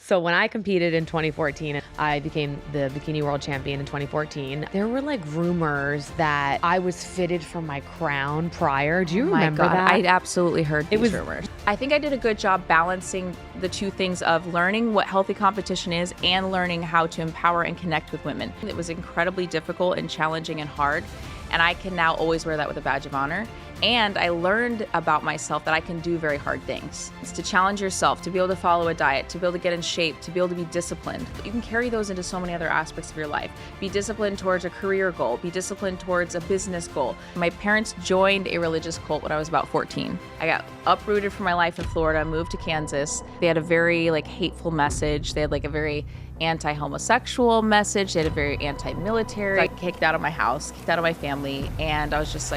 So when I competed in 2014, I became the Bikini World Champion in 2014. There were like rumors that I was fitted for my crown prior. Do you remember that? I absolutely heard these rumors. I think I did a good job balancing the two things of learning what healthy competition is and learning how to empower and connect with women. It was incredibly difficult and challenging and hard, and I can now always wear that with a badge of honor. And I learned about myself that I can do very hard things. It's to challenge yourself, to be able to follow a diet, to be able to get in shape, to be able to be disciplined. You can carry those into so many other aspects of your life. Be disciplined towards a career goal, be disciplined towards a business goal. My parents joined a religious cult when I was about 14. I got uprooted from my life in Florida, moved to Kansas. They had a very hateful message. They had a very anti-homosexual message. They had a very anti-military. I got kicked out of my house, kicked out of my family, and I was just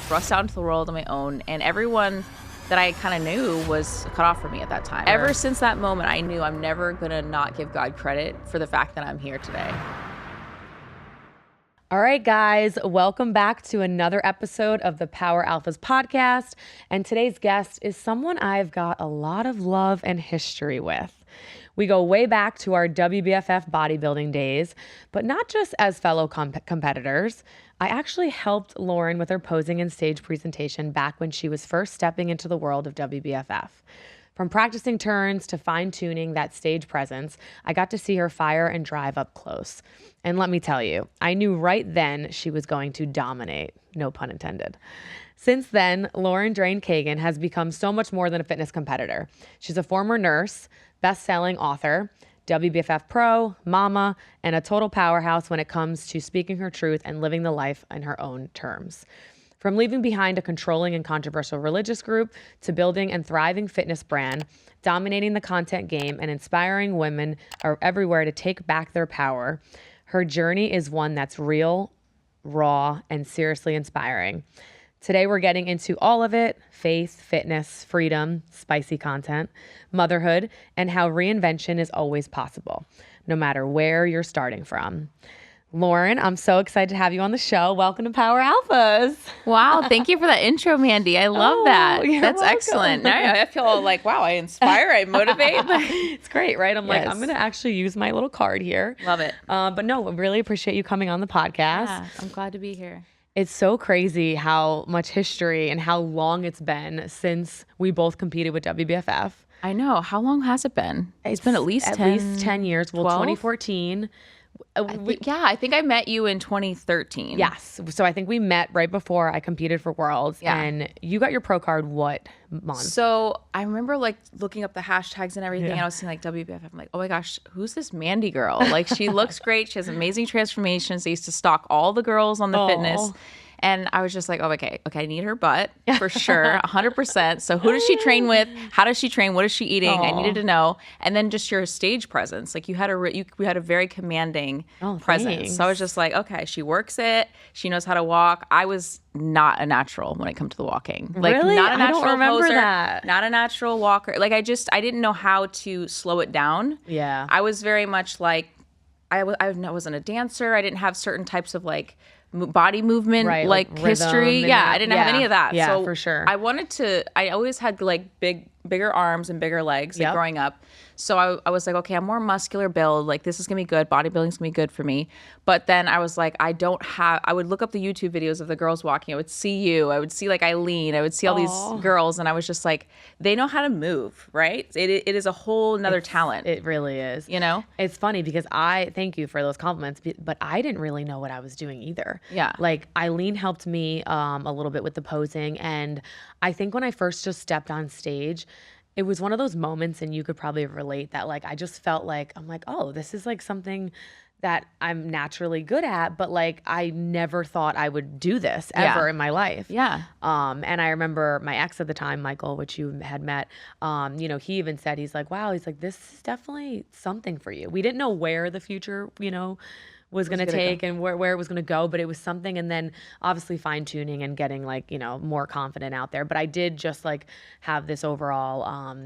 thrust out into the world on my own. And everyone that I kind of knew was cut off from me at that time. Ever since that moment, I knew I'm never gonna not give God credit for the fact that I'm here today. All right, guys, welcome back to another episode of the Power Alphas podcast. And today's guest is someone I've got a lot of love and history with. We go way back to our WBFF Bodybuilding days, but not just as fellow competitors. I actually helped Lauren with her posing and stage presentation back when she was first stepping into the world of WBFF. From practicing turns to fine-tuning that stage presence, I got to see her fire and drive up close. And let me tell you, I knew right then she was going to dominate, no pun intended. Since then, Lauren Drain Kagan has become so much more than a fitness competitor. She's a former nurse, best-selling author, WBFF pro, mama, and a total powerhouse when it comes to speaking her truth and living the life in her own terms. From leaving behind a controlling and controversial religious group to building and thriving fitness brand, dominating the content game, and inspiring women everywhere to take back their power, her journey is one that's real, raw, and seriously inspiring. Today, we're getting into all of it: faith, fitness, freedom, spicy content, motherhood, and how reinvention is always possible, no matter where you're starting from. Lauren, I'm so excited to have you on the show. Welcome to Power Alphas. Wow, thank you for that intro, Mandy. I love that. That's welcome. Excellent. Now I feel wow, I inspire, I motivate. It's great, right? I'm Yes. I'm going to actually use my little card here. Love it. But no, I really appreciate you coming on the podcast. Yeah, I'm glad to be here. It's so crazy how much history and how long it's been since we both competed with WBFF. I know. How long has it been? It's been at least 10 years. Well, 12? 2014. I think I met you in 2013. Yes. So I think we met right before I competed for Worlds. Yeah. And you got your pro card what month? So I remember looking up the hashtags and everything. And I was seeing WBFF. I'm like, oh my gosh, who's this Mandy girl? She looks great. She has amazing transformations. They used to stalk all the girls on the fitness. And I was just like, oh, okay, I need her butt for sure, 100%. So who does she train with? How does she train? What is she eating? I needed to know. And then just your stage presence. You had a very commanding presence. Thanks. So I was just like, okay, she works it. She knows how to walk. I was not a natural when it comes to the walking. Really? Not a natural I don't remember poser, that. not a natural walker. I didn't know how to slow it down. Yeah. I was very much I wasn't a dancer. I didn't have certain types of body movement, history. Yeah, I didn't have any of that. Yeah, so for sure. I always had bigger arms and bigger legs growing up. So I was like, okay, I'm more muscular build. This is going to be good. Bodybuilding's going to be good for me. But then I was like, I would look up the YouTube videos of the girls walking. I would see you. I would see Eileen. I would see all these girls. And I was just like, they know how to move, right? It is a whole nother talent. It really is. It's funny because I thank you for those compliments, but I didn't really know what I was doing either. Yeah. Eileen helped me a little bit with the posing. And I think when I first just stepped on stage, it was one of those moments, and you could probably relate that I just felt I'm like, oh, this is something that I'm naturally good at, but I never thought I would do this ever in my life. Yeah. And I remember my ex at the time, Michael, which you had met, he even said, he's like, wow, this is definitely something for you. We didn't know where the future, was going to take and where it was going to go, but it was something. And then obviously fine tuning and getting more confident out there. But I did just have this overall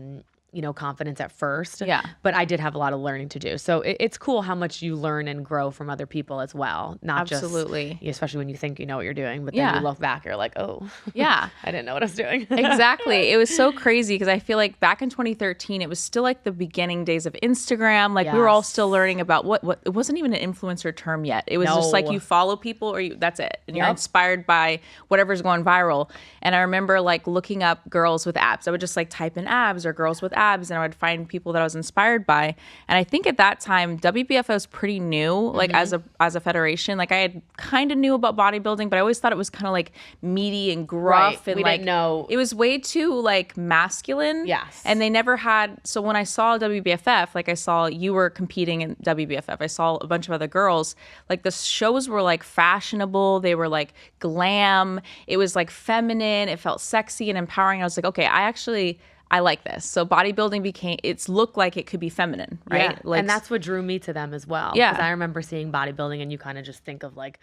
confidence at first. Yeah. But I did have a lot of learning to do. So it's cool how much you learn and grow from other people as well. Not Absolutely. just, especially when you think you know what you're doing, but then you look back, you're like, oh, yeah, I didn't know what I was doing. Exactly. It was so crazy because I feel like back in 2013, it was still like the beginning days of Instagram. Like we were all still learning about what it wasn't even an influencer term yet. It was just like you follow people or that's it. And you're inspired by whatever's going viral. And I remember like looking up girls with abs. I would just like type in abs or girls with abs, and I would find people that I was inspired by. And I think at that time, WBFF was pretty new, like as a federation. Like I had kind of knew about bodybuilding, but I always thought it was kind of like meaty and gruff. And we like, didn't know. It was way too like masculine. Yes. And they never had, so when I saw WBFF, like I saw you were competing in WBFF, I saw a bunch of other girls, like the shows were like fashionable. They were like glam. It was like feminine. It felt sexy and empowering. I was like, okay, I like this. So bodybuilding it's looked like it could be feminine, right? Yeah. Like, and that's what drew me to them as well. Yeah. Because I remember seeing bodybuilding and you kind of just think of like,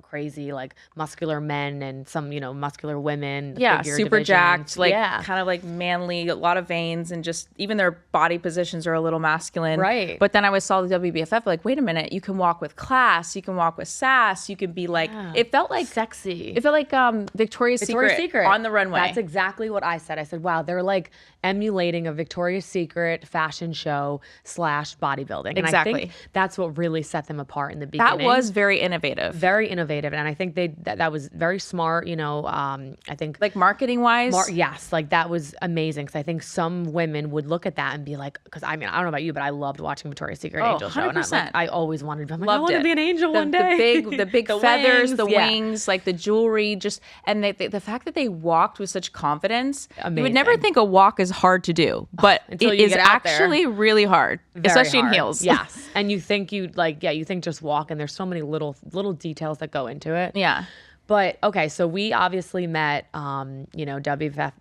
crazy, like muscular men and some, muscular women. Yeah, super jacked, like yeah. kind of like manly, a lot of veins, and just even their body positions are a little masculine. Right. But then I saw the WBFF, like, wait a minute, you can walk with class, you can walk with sass, you can be like, it felt like sexy. It felt like Victoria's Secret on the runway. That's exactly what I said. I said, wow, they're like emulating a Victoria's Secret fashion show / bodybuilding. And Exactly. I think that's what really set them apart in the beginning. That was very innovative. Very innovative. And I think that was very smart, I think. Like marketing wise? Yes, like that was amazing. Because I think some women would look at that and be like, because I mean, I don't know about you, but I loved watching Victoria's Secret Angel Show. 100%. And I always wanted to be, I'm like, Loved I want to it. be an angel one day. The big feathers, wings, the wings, like the jewelry, and the fact that they walked with such confidence. Amazing. You would never think a walk is hard to do, but Until it you is get out there. actually really hard, Very especially hard. in heels. Yes. And you think you think just walk, and there's so many little details that go into it. Yeah. But okay, so we obviously met, WBFF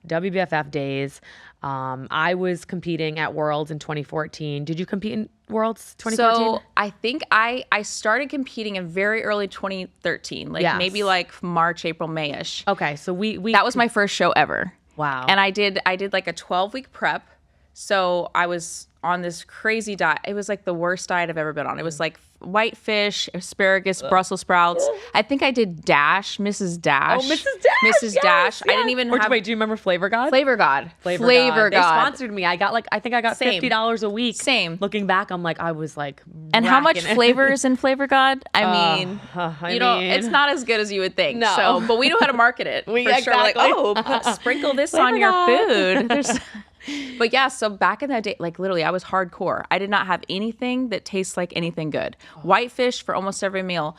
Days. I was competing at Worlds in 2014. Did you compete in Worlds 2014? So I think I started competing in very early 2013, like maybe like March, April, May-ish. Okay, so we that was my first show ever. Wow. And I did like a 12-week prep. So I was on this crazy diet. It was like the worst diet I've ever been on. It was like white fish, asparagus, Brussels sprouts. I think I did Mrs. Dash. Oh, Mrs. Dash. Mrs. Yes, Dash. yes. I didn't even have. Wait, do you remember Flavor God? Flavor God. Flavor God. They sponsored me. I got Same. $50 a week. Same. Looking back, I'm like, I was like, And how much racking it. flavor is in Flavor God? I mean, it's not as good as you would think. No. So, but we know how to market it. For sure. We're like, sprinkle this on your food. But yeah, so back in that day, like literally, I was hardcore. I did not have anything that tastes like anything good. White fish for almost every meal,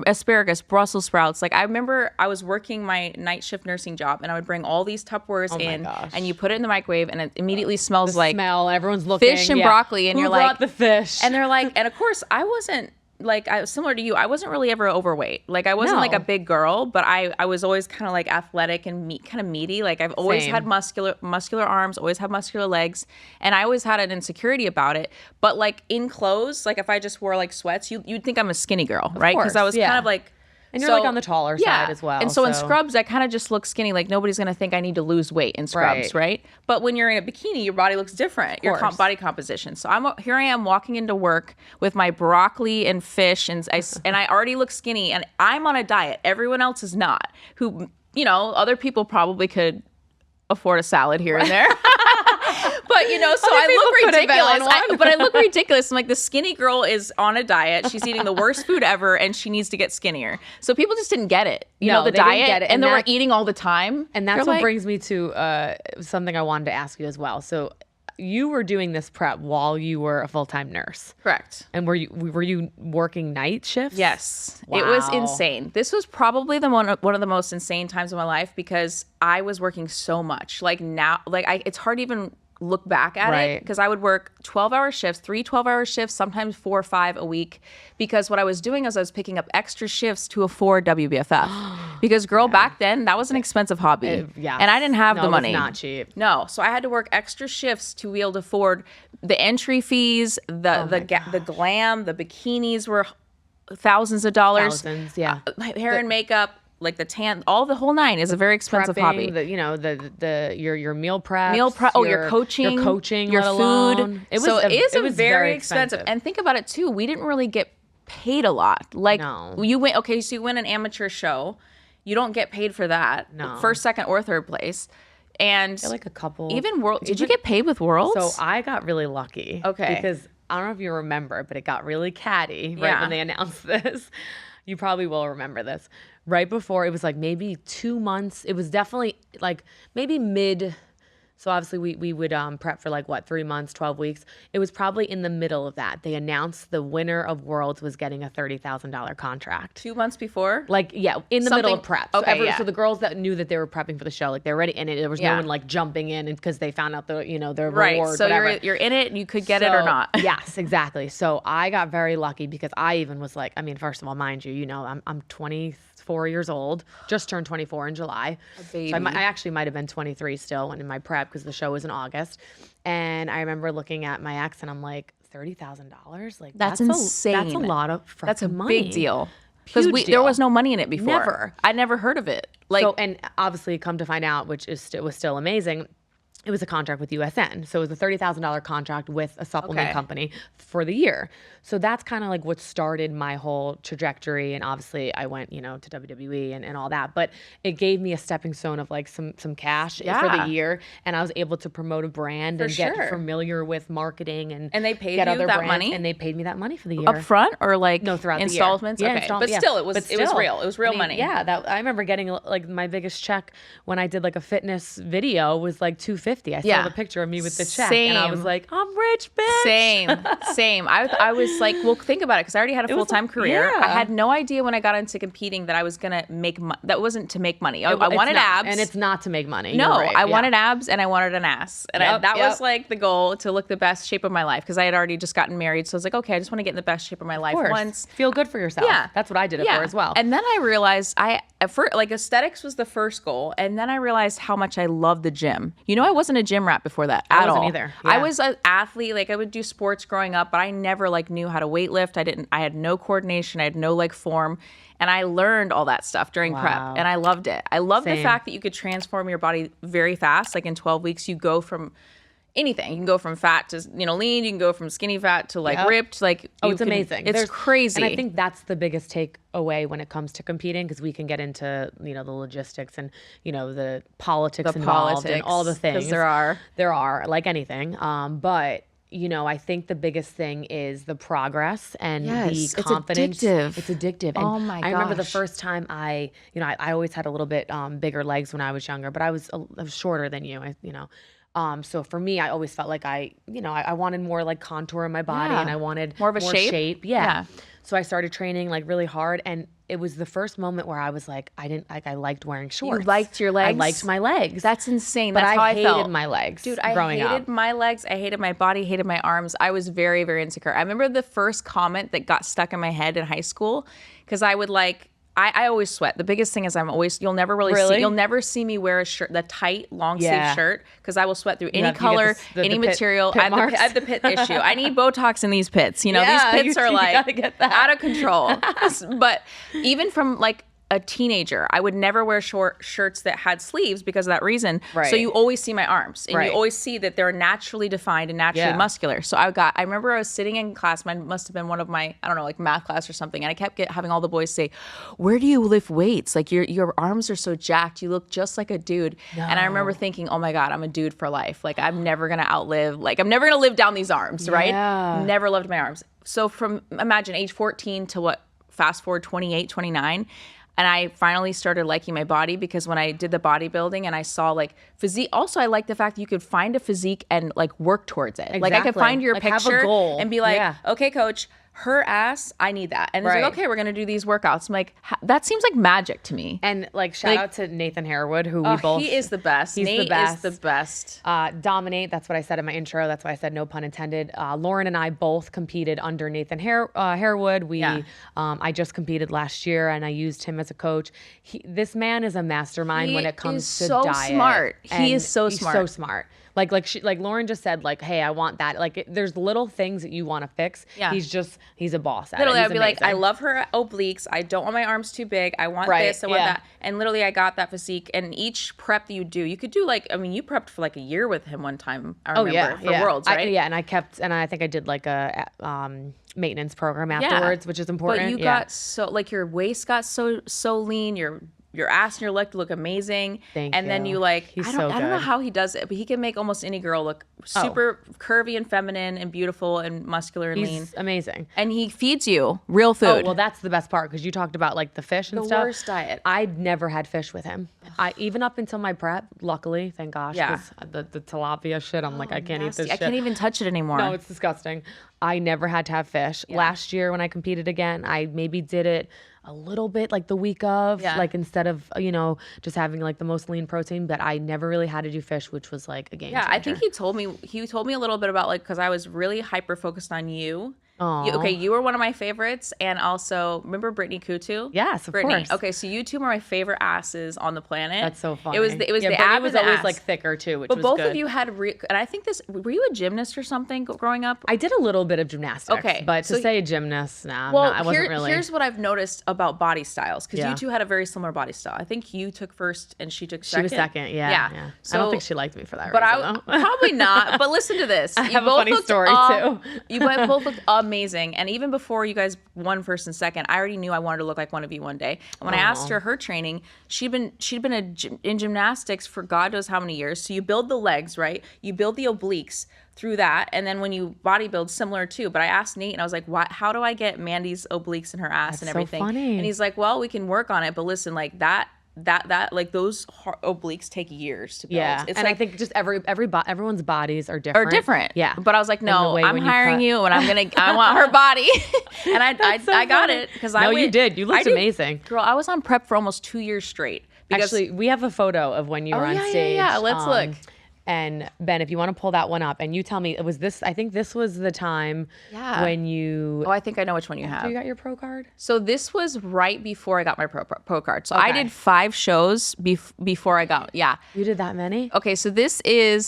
asparagus, Brussels sprouts. Like I remember I was working my night shift nursing job, and I would bring all these Tupperwares in, and you put it in the microwave, and it immediately smells like smell. Everyone's looking. Fish and broccoli, and Who you're brought like the fish, and they're like, and of course I wasn't. Like I was similar to you, I wasn't really ever overweight. Like I wasn't like a big girl, but I was always kind of like athletic and kind of meaty. Like I've always had muscular arms, always had muscular legs, and I always had an insecurity about it. But like in clothes, like if I just wore like sweats, you'd think I'm a skinny girl, right? Because I was kind of like. And you're like on the taller side as well. And so in scrubs, I kind of just look skinny. Like nobody's going to think I need to lose weight in scrubs, right? But when you're in a bikini, your body looks different, your body composition. So here I am walking into work with my broccoli and fish, and I already look skinny, and I'm on a diet. Everyone else is not. Who, other people probably could afford a salad here and there. But so I look ridiculous. But I look ridiculous. I'm like, the skinny girl is on a diet. She's eating the worst food ever, and she needs to get skinnier. So people just didn't get it. The diet, didn't get it. And they were eating all the time. And that's what brings me to something I wanted to ask you as well. So you were doing this prep while you were a full-time nurse. Correct. And were you working night shifts? Yes. Wow. It was insane. This was probably one of the most insane times of my life because I was working so much. Like now, it's hard to even look back at it because I would work 12-hour shifts, 3 12-hour shifts, sometimes 4 or 5 a week, because what I was doing is I was picking up extra shifts to afford WBFF because back then that was an expensive hobby. And I didn't have the money. It was not cheap. No, so I had to work extra shifts to be able to afford the entry fees, the glam, the bikinis were thousands of dollars. Thousands, yeah. Hair and makeup, like the tan, all the whole nine is a very expensive hobby. Your meal prep, your coaching, your food. It was very expensive. And think about it too. We didn't really get paid a lot. Like you win. Okay, so you win an amateur show, you don't get paid for that. No, first, second, or third place. And like a couple. Even world. Did you get paid with Worlds? So I got really lucky. Okay, because I don't know if you remember, but it got really catty right when they announced this. You probably will remember this. Right before, it was like maybe 2 months. It was definitely like maybe mid. So obviously we would prep for 3 months, 12 weeks. It was probably in the middle of that. They announced the winner of Worlds was getting a $30,000 contract. 2 months before? In the middle of prep. Okay, so the girls that knew that they were prepping for the show, they're already in it. There was no one jumping in because they found out their reward. Right. So whatever. you're in it and you could get it or not. Yes, exactly. So I got very lucky because I even was first of all, mind you, I'm 24 years old, just turned 24 in July. A baby. So I actually might have been 23 still when in my prep because the show was in August. And I remember looking at my ex and I'm like, $30,000? That's insane. That's a lot of money. That's a big deal. Because there was no money in it before. Never. I never heard of it. And obviously come to find out, which was still amazing, it was a contract with USN. So it was a $30,000 contract with a supplement company for the year. So that's kind of what started my whole trajectory. And obviously I went, to WWE and all that. But it gave me a stepping stone of some cash for the year. And I was able to promote a brand and get familiar with marketing and they paid get you other that brands, money? And they paid me that money for the year. Up front or no, throughout installments? The year. Okay. But still, it was real. It was real money. Yeah. I remember getting my biggest check when I did a fitness video was $250. I saw the picture of me with the check and I was like, I'm rich, bitch. Same. I was like, well, think about it, because I already had a full-time career. I had no idea when I got into competing that I was going to make money. That wasn't to make money. I wanted abs. And it's not to make money. No, I wanted abs and I wanted an ass. And that was the goal, to look the best shape of my life, because I had already just gotten married. So I was like, okay, I just want to get in the best shape of my life once. Feel good for yourself. Yeah. That's what I did it for as well. And then I realized aesthetics was the first goal. And then I realized how much I loved the gym. I wasn't a gym rat before that at all. I wasn't either. Yeah. I was an athlete. I would do sports growing up, but I never knew how to weight lift. I had no coordination. I had no form. And I learned all that stuff during prep, and I loved it. I loved the fact that you could transform your body very fast. In 12 weeks, you go from anything. You can go from fat to lean. You can go from skinny fat to ripped. It's amazing. It's crazy. And I think that's the biggest takeaway when it comes to competing, because we can get into the logistics and the politics involved and all the things. Because there are like anything. But I think the biggest thing is the progress and the confidence. It's addictive. And oh my gosh. I remember the first time I always had a little bit bigger legs when I was younger, but I was shorter than you. So for me, I always felt like I wanted more contour in my body, and I wanted more of a shape. Yeah. So I started training really hard, and it was the first moment where I was like, I liked wearing shorts. You liked your legs? I liked my legs. That's insane. But That's how I hated felt. my legs. Dude, I hated my legs. I hated my body, hated my arms. I was very, very insecure. I remember the first comment that got stuck in my head in high school, because I would I always sweat. The biggest thing is you'll never see me wear a shirt, the tight, long sleeve shirt, because I will sweat through any color, any material. I have the pit issue. I need Botox in these pits. These pits are out of control. But even from a teenager, I would never wear short shirts that had sleeves because of that reason. Right. So you always see my arms, and you always see that they're naturally defined and naturally muscular. So I remember I was sitting in class, mine must have been one of my, math class or something, and I kept having all the boys say, where do you lift weights? Your arms are so jacked. You look just like a dude. No. And I remember thinking, oh my God, I'm a dude for life. I'm never going to I'm never going to live down these arms, right? Never loved my arms. So imagine age 14 to fast forward 28, 29, and I finally started liking my body, because when I did the bodybuilding and I saw physique, also I like the fact that you could find a physique and work towards it. Exactly. I could find your picture, have a goal, and be okay, coach, her ass, I need that. And it's okay, we're going to do these workouts. I'm like, that seems like magic to me. And shout out to Nathan Harewood, who we both... He is the best. Nate is the best. Dominate, that's what I said in my intro. That's why I said no pun intended. Lauren and I both competed under Nathan Harewood. I just competed last year, and I used him as a coach. This man is a mastermind when it comes to diet. He is so smart. He's so smart. Like Lauren just said, like, hey, I want that. Like, there's little things that you want to fix. Yeah. He's a boss at literally, it. I'd be like, I love her obliques. I don't want my arms too big. I want this. I want that. And literally, I got that physique. And each prep that you do, you could do like, I mean, you prepped for like a year with him one time. I remember for Worlds, right? And I think I did like a maintenance program afterwards, which is important. But you got so, like, your waist got so lean. Your ass and your leg look amazing. Thank you. And then you like, I don't know how he does it, but he can make almost any girl look super curvy and feminine and beautiful and muscular and lean. He's amazing. And he feeds you real food. Oh, well, that's the best part because you talked about like the fish and stuff. The worst diet. I'd never had fish with him. Even up until my prep, luckily, thank gosh, because the tilapia shit, I'm like, I can't eat this shit. I can't even touch it anymore. No, it's disgusting. I never had to have fish. Last year when I competed again, I maybe did it a little bit like the week of, like instead of, just having like the most lean protein, but I never really had to do fish, which was like a game changer. I think he told me a little bit about like, cause I was really hyper focused on you. You were one of my favorites, and also remember Brittany Kutu? Yes, of course. Okay, so you two are my favorite asses on the planet. That's so funny. It was the Brittany ab was and always ass. like thicker too, which but was both good. of you had, and I think were you a gymnast or something growing up? I did a little bit of gymnastics. Okay, but to say gymnast, I wasn't really. Here's what I've noticed about body styles, because you two had a very similar body style. I think you took first and she took second. She was second, yeah. So, I don't think she liked me for that but reason, probably not. But listen to this. I have a funny story too. You both looked amazing, and even before you guys won first and second, I already knew I wanted to look like one of you one day. And when I asked her training, she'd been in gymnastics for God knows how many years. So you build the legs, right? You build the obliques through that, and then when you bodybuild, similar too. But I asked Nate, and I was like, how do I get Mandy's obliques in her ass and everything? So funny. And he's like, well, we can work on it, but listen, like that like those obliques take years to build. Yeah, it's and like, I think just everyone's bodies are different. Yeah, but I was like, no, I'm hiring you, and I want her body, and I got it because you did. You looked amazing, girl. I was on prep for almost 2 years straight. Actually, we have a photo of when you were on stage. Yeah, let's look. And Ben, if you want to pull that one up, and you tell me, I think this was the time when you. Oh, I think I know which one you have. You got your pro card? So this was right before I got my pro card. So I did 5 shows before I got. Yeah. You did that many? Okay, so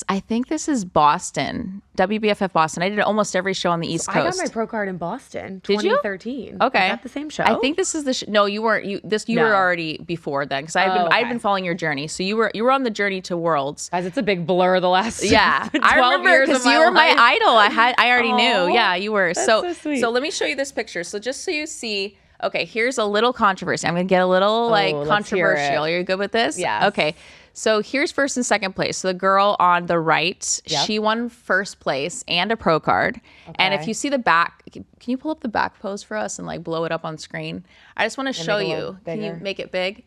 I think this is Boston, WBFF Boston. I did almost every show on the East Coast. I got my pro card in Boston, did 2013. You? Okay. Is that the same show? I think this is the no, you weren't. You were already before then, because I'd been following your journey. So you were on the journey to Worlds. Guys, it's a big blur the last 12 I remember because you were my idol. I already knew. Yeah, you were. That's so sweet. So let me show you this picture. So just so you see. Okay, here's a little controversy. I'm gonna get a little controversial. Are you good with this? Yeah. Okay. So here's first and second place. So the girl on the right, she won first place and a pro card. Okay. And if you see the back, can you pull up the back pose for us and like blow it up on screen? I just want to show you. Can you make it big?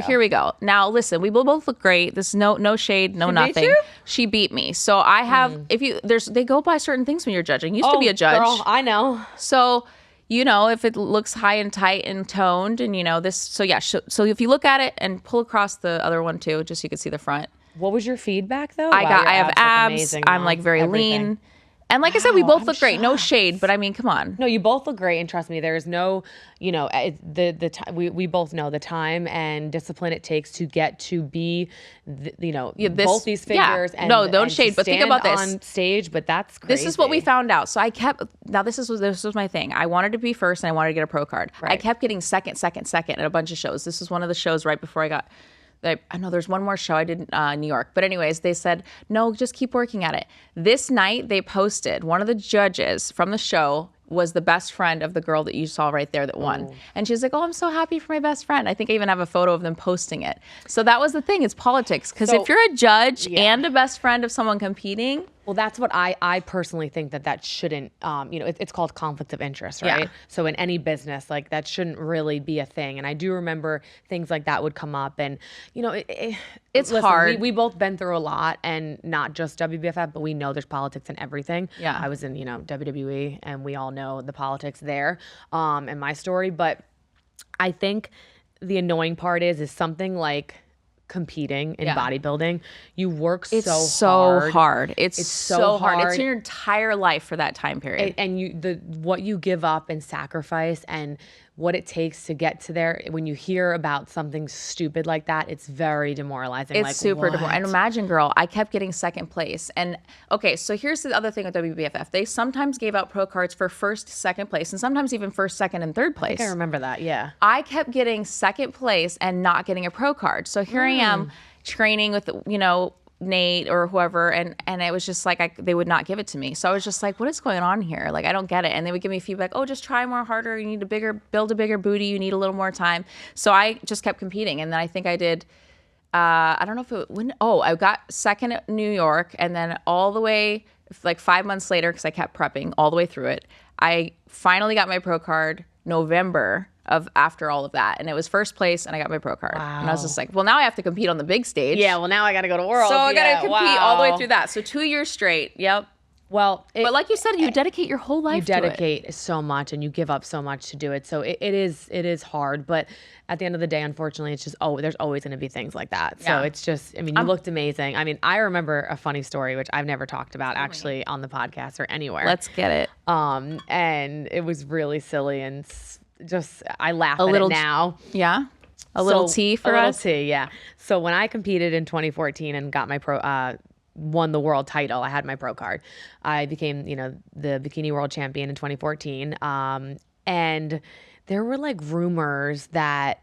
Here we go. Now listen, we both look great. This is no shade, no nothing. Beat you? She beat me. So I have they go by certain things when you're judging. Used to be a judge. Girl, I know. So if it looks high and tight and toned and this, so if you look at it and pull across the other one too, just so you can see the front. What was your feedback though? I have abs. I'm like very lean. And like I said, we both look great. No shade, but I mean, come on. No, you both look great, and trust me, there is no, the time. We both know the time and discipline it takes to get to be, both these figures. Yeah. No, don't shade. But think about this on stage. But that's crazy. This is what we found out. So I kept. Now this was my thing. I wanted to be first, and I wanted to get a pro card. Right. I kept getting second at a bunch of shows. This was one of the shows right before I got. I know there's one more show I did in New York. But anyways, they said, no, just keep working at it. This night they posted, one of the judges from the show was the best friend of the girl that you saw right there that won. Oh. And she's like, oh, I'm so happy for my best friend. I think I even have a photo of them posting it. So that was the thing. It's politics. Because if you're a judge and a best friend of someone competing. Well, that's what I personally think that shouldn't, it's called conflict of interest, right? Yeah. So in any business, like that shouldn't really be a thing. And I do remember things like that would come up and, it's hard. We both been through a lot, and not just WBFF, but we know there's politics in everything. Yeah. I was in, WWE, and we all know the politics there, and my story. But I think the annoying part is something like competing in bodybuilding, you work so hard. It's so hard. It's your entire life for that time period. And what you give up and sacrifice, and what it takes to get to there. When you hear about something stupid like that, it's very demoralizing. It's like, super what? demoralizing. And imagine, girl, I kept getting second place. And okay, so here's the other thing with WBFF. They sometimes gave out pro cards for first, second place, and sometimes even first, second, and third place. I think I remember that, yeah. I kept getting second place and not getting a pro card. So here I am training with, Nate or whoever, and it was just like they would not give it to me. So I was just like, what is going on here? Like, I don't get it. And they would give me feedback, oh, just try more harder, you need build a bigger booty, you need a little more time. So I just kept competing. And then I think I did I don't know if I got second at New York, and then all the way like 5 months later, because I kept prepping all the way through it, I finally got my pro card November of after all of that, and it was first place, and I got my pro card. Wow. And I was just like, well, now I have to compete on the big stage. Yeah, well, now I got to go to World. So I got to compete all the way through that. So 2 years straight. Yep. Well, but like you said, you dedicate your whole life to it. You dedicate so much, and you give up so much to do it. So it is hard, but at the end of the day, unfortunately, it's just, there's always going to be things like that. So it's just, I mean, you looked amazing. I mean, I remember a funny story, which I've never talked about actually on the podcast or anywhere. Let's get it. And it was really silly, and just, I laugh at it now. Yeah. A little tea for us? A little tea, yeah. So when I competed in 2014 and got my won the world title, I had my pro card. I became, the bikini world champion in 2014. And there were like rumors that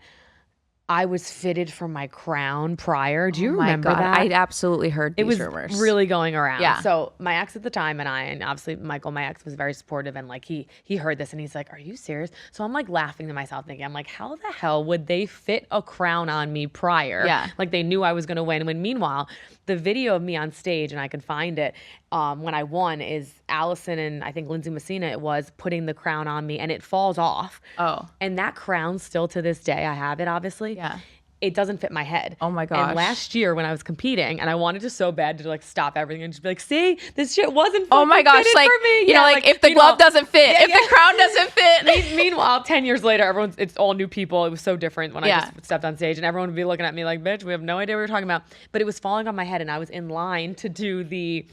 I was fitted for my crown prior. Do you remember that? I absolutely heard these rumors. It was really going around. Yeah. So my ex at the time and obviously Michael, my ex, was very supportive, and like he heard this and he's like, are you serious? So I'm like laughing to myself thinking, I'm like, how the hell would they fit a crown on me prior? Yeah. Like they knew I was going to win. When meanwhile, the video of me on stage, and I can find it, when I won, is Allison and I think Lindsay Messina, it was, putting the crown on me, and it falls off. Oh. And that crown still to this day, I have it obviously. Yeah. It doesn't fit my head. Oh my gosh. And last year when I was competing, and I wanted to so bad to like stop everything and just be like, see, this shit wasn't oh my gosh, fitted like, for me. You know, like if the glove doesn't fit, if the crown doesn't fit. Meanwhile, 10 years later, it's all new people. It was so different when I just stepped on stage, and everyone would be looking at me like, bitch, we have no idea what you're talking about. But it was falling on my head, and I was in line to do the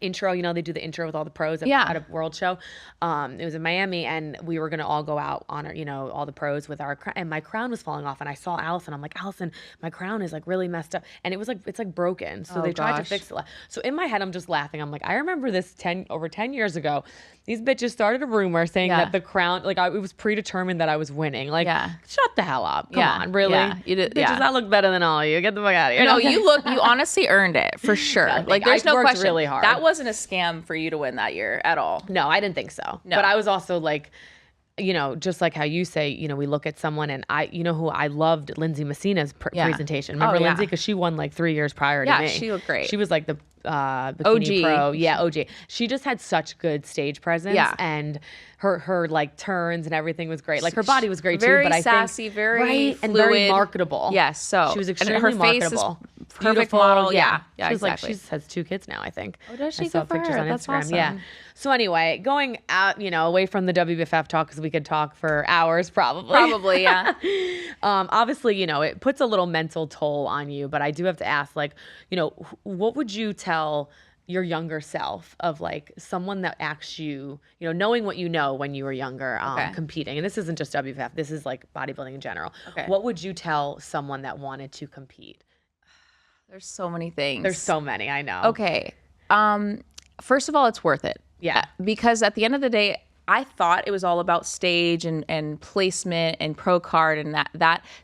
intro. They do the intro with all the pros at a world show. It was in Miami, and we were gonna all go out on our, all the pros with our crown, and my crown was falling off, and I saw Allison. I'm like, Allison, my crown is like really messed up, and it's like broken. So they tried to fix it. So in my head, I'm just laughing. I'm like, I remember this over 10 years ago. These bitches started a rumor saying that the crown, like it was predetermined that I was winning. Like, shut the hell up. Come on, really? Yeah. You did, bitches, I look better than all of you. Get the fuck out of here. No, you honestly earned it for sure. Like there's no question. Really hard. That wasn't a scam for you to win that year at all. No, I didn't think so. No. But I was also like, just like how you say, we look at someone, and who I loved, Lindsay Messina's presentation. Remember Lindsay? Because she won like 3 years prior to me. Yeah, she looked great. She was like the bikini pro. Yeah, OG. She just had such good stage presence, and her like turns and everything was great. Like her body was great very too, but sassy, very fluid, and very marketable. Yes, so she was extremely her face marketable. Is perfect Beautiful. Model. Yeah, she's exactly. Like she has 2 kids now, I think. Oh, does she? I saw Good for pictures her. on That's Instagram. awesome. Yeah. So anyway, going out, away from the WBFF talk, because we could talk for hours probably. Probably, yeah. Obviously, it puts a little mental toll on you, but I do have to ask, like, what would you tell your younger self of like someone that asks you, knowing what you know when you were younger, competing, and this isn't just WBFF, this is like bodybuilding in general. Okay. What would you tell someone that wanted to compete? There's so many things. There's so many, I know. Okay. First of all, it's worth it. Yeah. Because at the end of the day, I thought it was all about stage and placement and pro card, and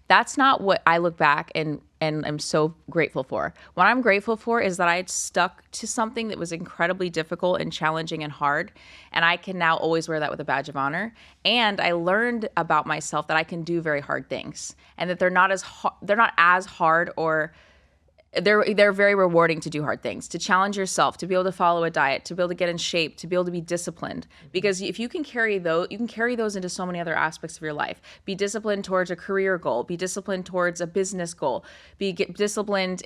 that's not what I look back and I'm so grateful for. What I'm grateful for is that I had stuck to something that was incredibly difficult and challenging and hard, and I can now always wear that with a badge of honor. And I learned about myself that I can do very hard things, and that they're not as hard, or they're very rewarding to do hard things, to challenge yourself, to be able to follow a diet, to be able to get in shape, to be able to be disciplined. Because if you can carry those, you can carry those into so many other aspects of your life. Be disciplined towards a career goal. Be disciplined towards a business goal. Be disciplined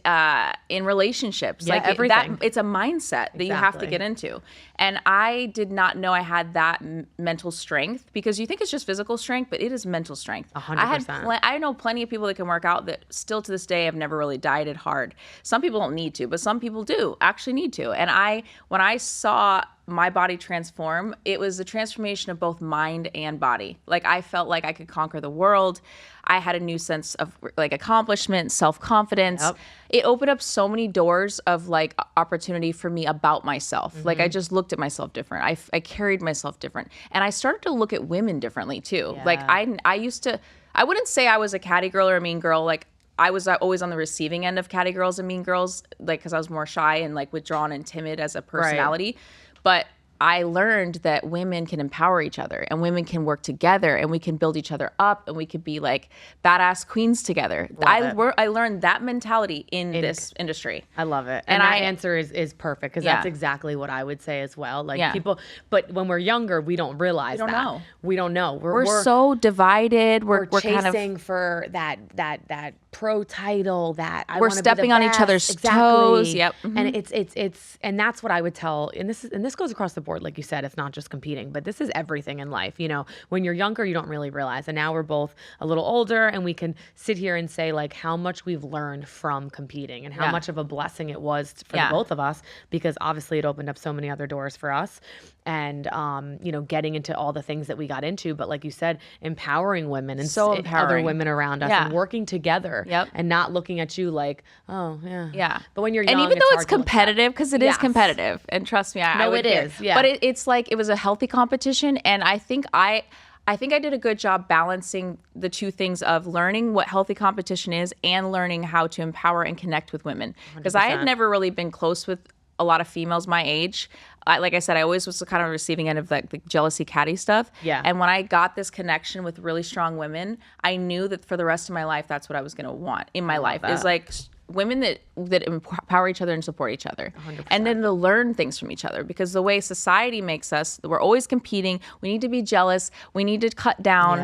in relationships. Yeah, like everything. It's a mindset that you have to get into. And I did not know I had that mental strength, because you think it's just physical strength, but it is mental strength. 100%. I know plenty of people that can work out that still to this day have never really dieted hard. hard. Some people don't need to, but some people do actually need to. And when I saw my body transform, it was a transformation of both mind and body. Like I felt like I could conquer the world. I had a new sense of like accomplishment, self-confidence. Yep. It opened up so many doors of like opportunity for me about myself. Like I just looked at myself different. I carried myself different. And I started to look at women differently too. Yeah. Like I used to, I wouldn't say I was a catty girl or a mean girl. Like I was always on the receiving end of catty girls and mean girls, like because I was more shy and like withdrawn and timid as a personality. Right. But I learned that women can empower each other and women can work together and we can build each other up and we could be like badass queens together. I learned that mentality in this industry. I love it. And that answer is perfect because that's exactly what I would say as well. Like people, but when we're younger, we don't realize that. We don't know. We're so divided. We're chasing kind of for that pro title that we're stepping on each other's toes. Yep. Mm-hmm. And it's and that's what I would tell. And this goes across the board. Like you said, it's not just competing, but this is everything in life. You know, when you're younger, you don't really realize. And now we're both a little older and we can sit here and say like how much we've learned from competing and how much of a blessing it was for the both of us, because obviously it opened up so many other doors for us. And, you know, getting into all the things that we got into, but like you said, empowering women and other women around us and working together and not looking at you like, oh, yeah. Yeah. But when you're young, and even though it's competitive, because it is competitive, and trust me, it is. Yeah. But it's like, it was a healthy competition. And I think I did a good job balancing the two things of learning what healthy competition is and learning how to empower and connect with women. Because I had never really been close with a lot of females my age. Like I said, I always was kind of receiving end of like the jealousy catty stuff. Yeah. And when I got this connection with really strong women, I knew that for the rest of my life, that's what I was going to want in my life. Is like women that empower each other and support each other. 100%. And then to learn things from each other, because the way society makes us, we're always competing. We need to be jealous. We need to cut down.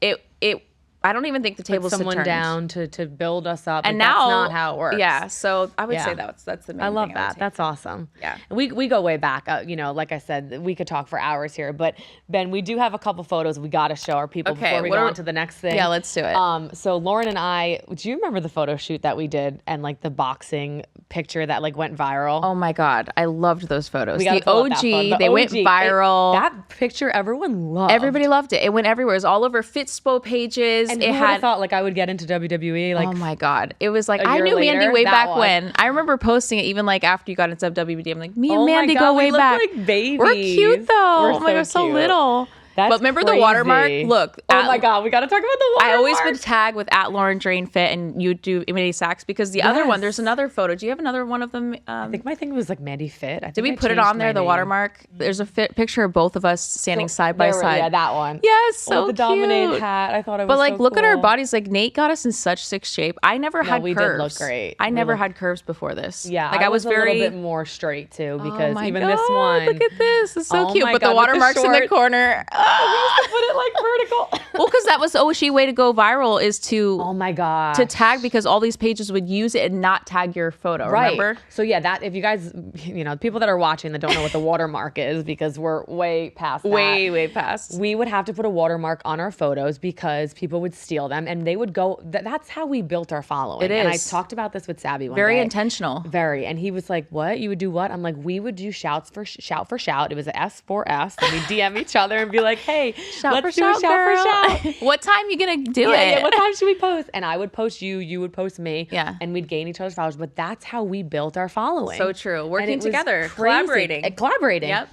Yeah. I don't even think the tables someone turned down to build us up. And like, now, that's not how it works. Yeah. So I would say that's the main I love thing that. That's awesome. Yeah. We go way back. You know, like I said, we could talk for hours here. But Ben, we do have a couple photos we got to show our people before we go on to the next thing. Yeah, let's do it. So Lauren and I, do you remember the photo shoot that we did and like the boxing picture that like went viral? Oh my God, I loved those photos. The OG, they went viral. That picture, everyone loved. Everybody loved it. It went everywhere. It was all over Fitspo pages. And it had thought like I would get into WWE. Like, oh my God, it was like I knew Mandy way back when. I remember posting it even like after you got into WBD. I'm like, me and Mandy go way back. We look like babies. We're cute though. Oh my God, so little. But remember the watermark? Look. Oh my God, we got to talk about the watermark. I always would tag with @LaurenDrainFit and you do Mandy Sacs, because the other one, there's another photo. Do you have another one of them? I think my thing was like Mandy Fit. Did we put it on there, the watermark? There's a picture of both of us standing side by side. Yeah, that one. Yes, so with the Dominate hat. I thought it was But like, so look cool. at our bodies. Like Nate got us in such sick shape. I never had we curves. Did look great. I never had curves before this. Yeah, like I was a very little bit more straight too, because even God, this one. Look at this. It's so cute. But God, the watermark's in the corner. We used to put it like vertical. Well, because that was the OG way to go viral, is to oh my God, to tag, because all these pages would use it and not tag your photo. Right. Remember? So yeah, that if you guys, you know, people that are watching that don't know what the watermark is, because we're way past that. Way past. We would have to put a watermark on our photos because people would steal them and they would go. That's how we built our following. It is. And I talked about this with Sabby one Very day. intentional. Very. And he was like, "What? You would do what?" I'm like, "We would do shout for shout. It was an S4S, and we DM each other and be like, "Hey, let's do a shout for shout." What time you gonna do it? Yeah, what time should we post? And I would post you would post me. Yeah. And we'd gain each other's followers. But that's how we built our following. So true. Working together, collaborating. Yep.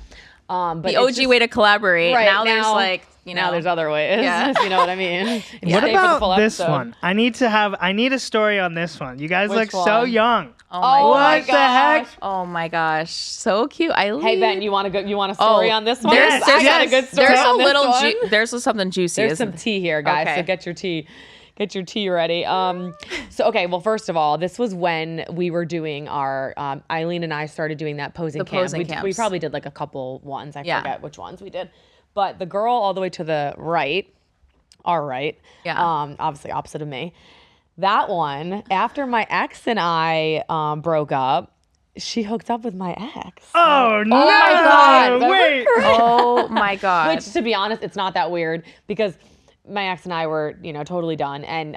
But the OG way to collaborate. Right, now there's like, you know. Now there's other ways. Yeah. You know what I mean? What about this one? I need a story on this one. You guys look so young. Oh my what the heck? Oh my gosh, so cute. Hey Ben, you want a story on this one? There's I got a good story there's on a little this one. there's something juicy. There's some tea here, guys. Okay. So get your tea. Get your tea ready. Well, first of all, this was when we were doing our, Eileen and I started doing that posing camp. We probably did like a couple ones. I forget which ones we did. But the girl all the way to the right, our right, obviously opposite of me, that one, after my ex and I broke up, she hooked up with my ex. Oh, no. Oh my God. Wait. Oh my God. Which, to be honest, it's not that weird because my ex and I were, totally done. And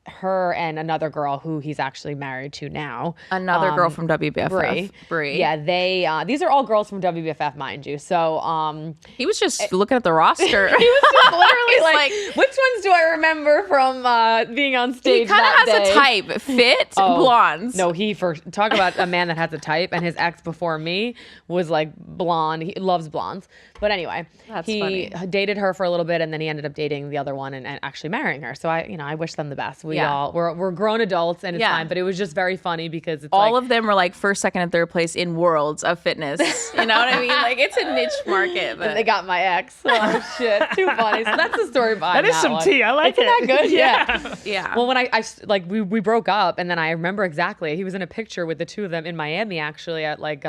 her and another girl who he's actually married to now. Another girl from WBFF. Brie. Yeah, these are all girls from WBFF, mind you. So he was just looking at the roster. He was just literally like, which ones do I remember from being on stage? He kind of has a type: fit, blondes. No, talk about a man that has a type, and his ex before me was like blonde. He loves blondes. But anyway, he dated her for a little bit, and then he ended up dating the other one and actually marrying her. So I wish them the best. We're grown adults, and it's fine. But it was just very funny because it's all of them were like first, second, and third place in worlds of fitness. You know what I mean? Like it's a niche market. But and they got my ex. Oh shit, too funny. So that's the story behind that. Is some one. tea. I like Isn't it. That good? Yeah. Well, when I we broke up, and then I remember exactly. He was in a picture with the two of them in Miami, actually at like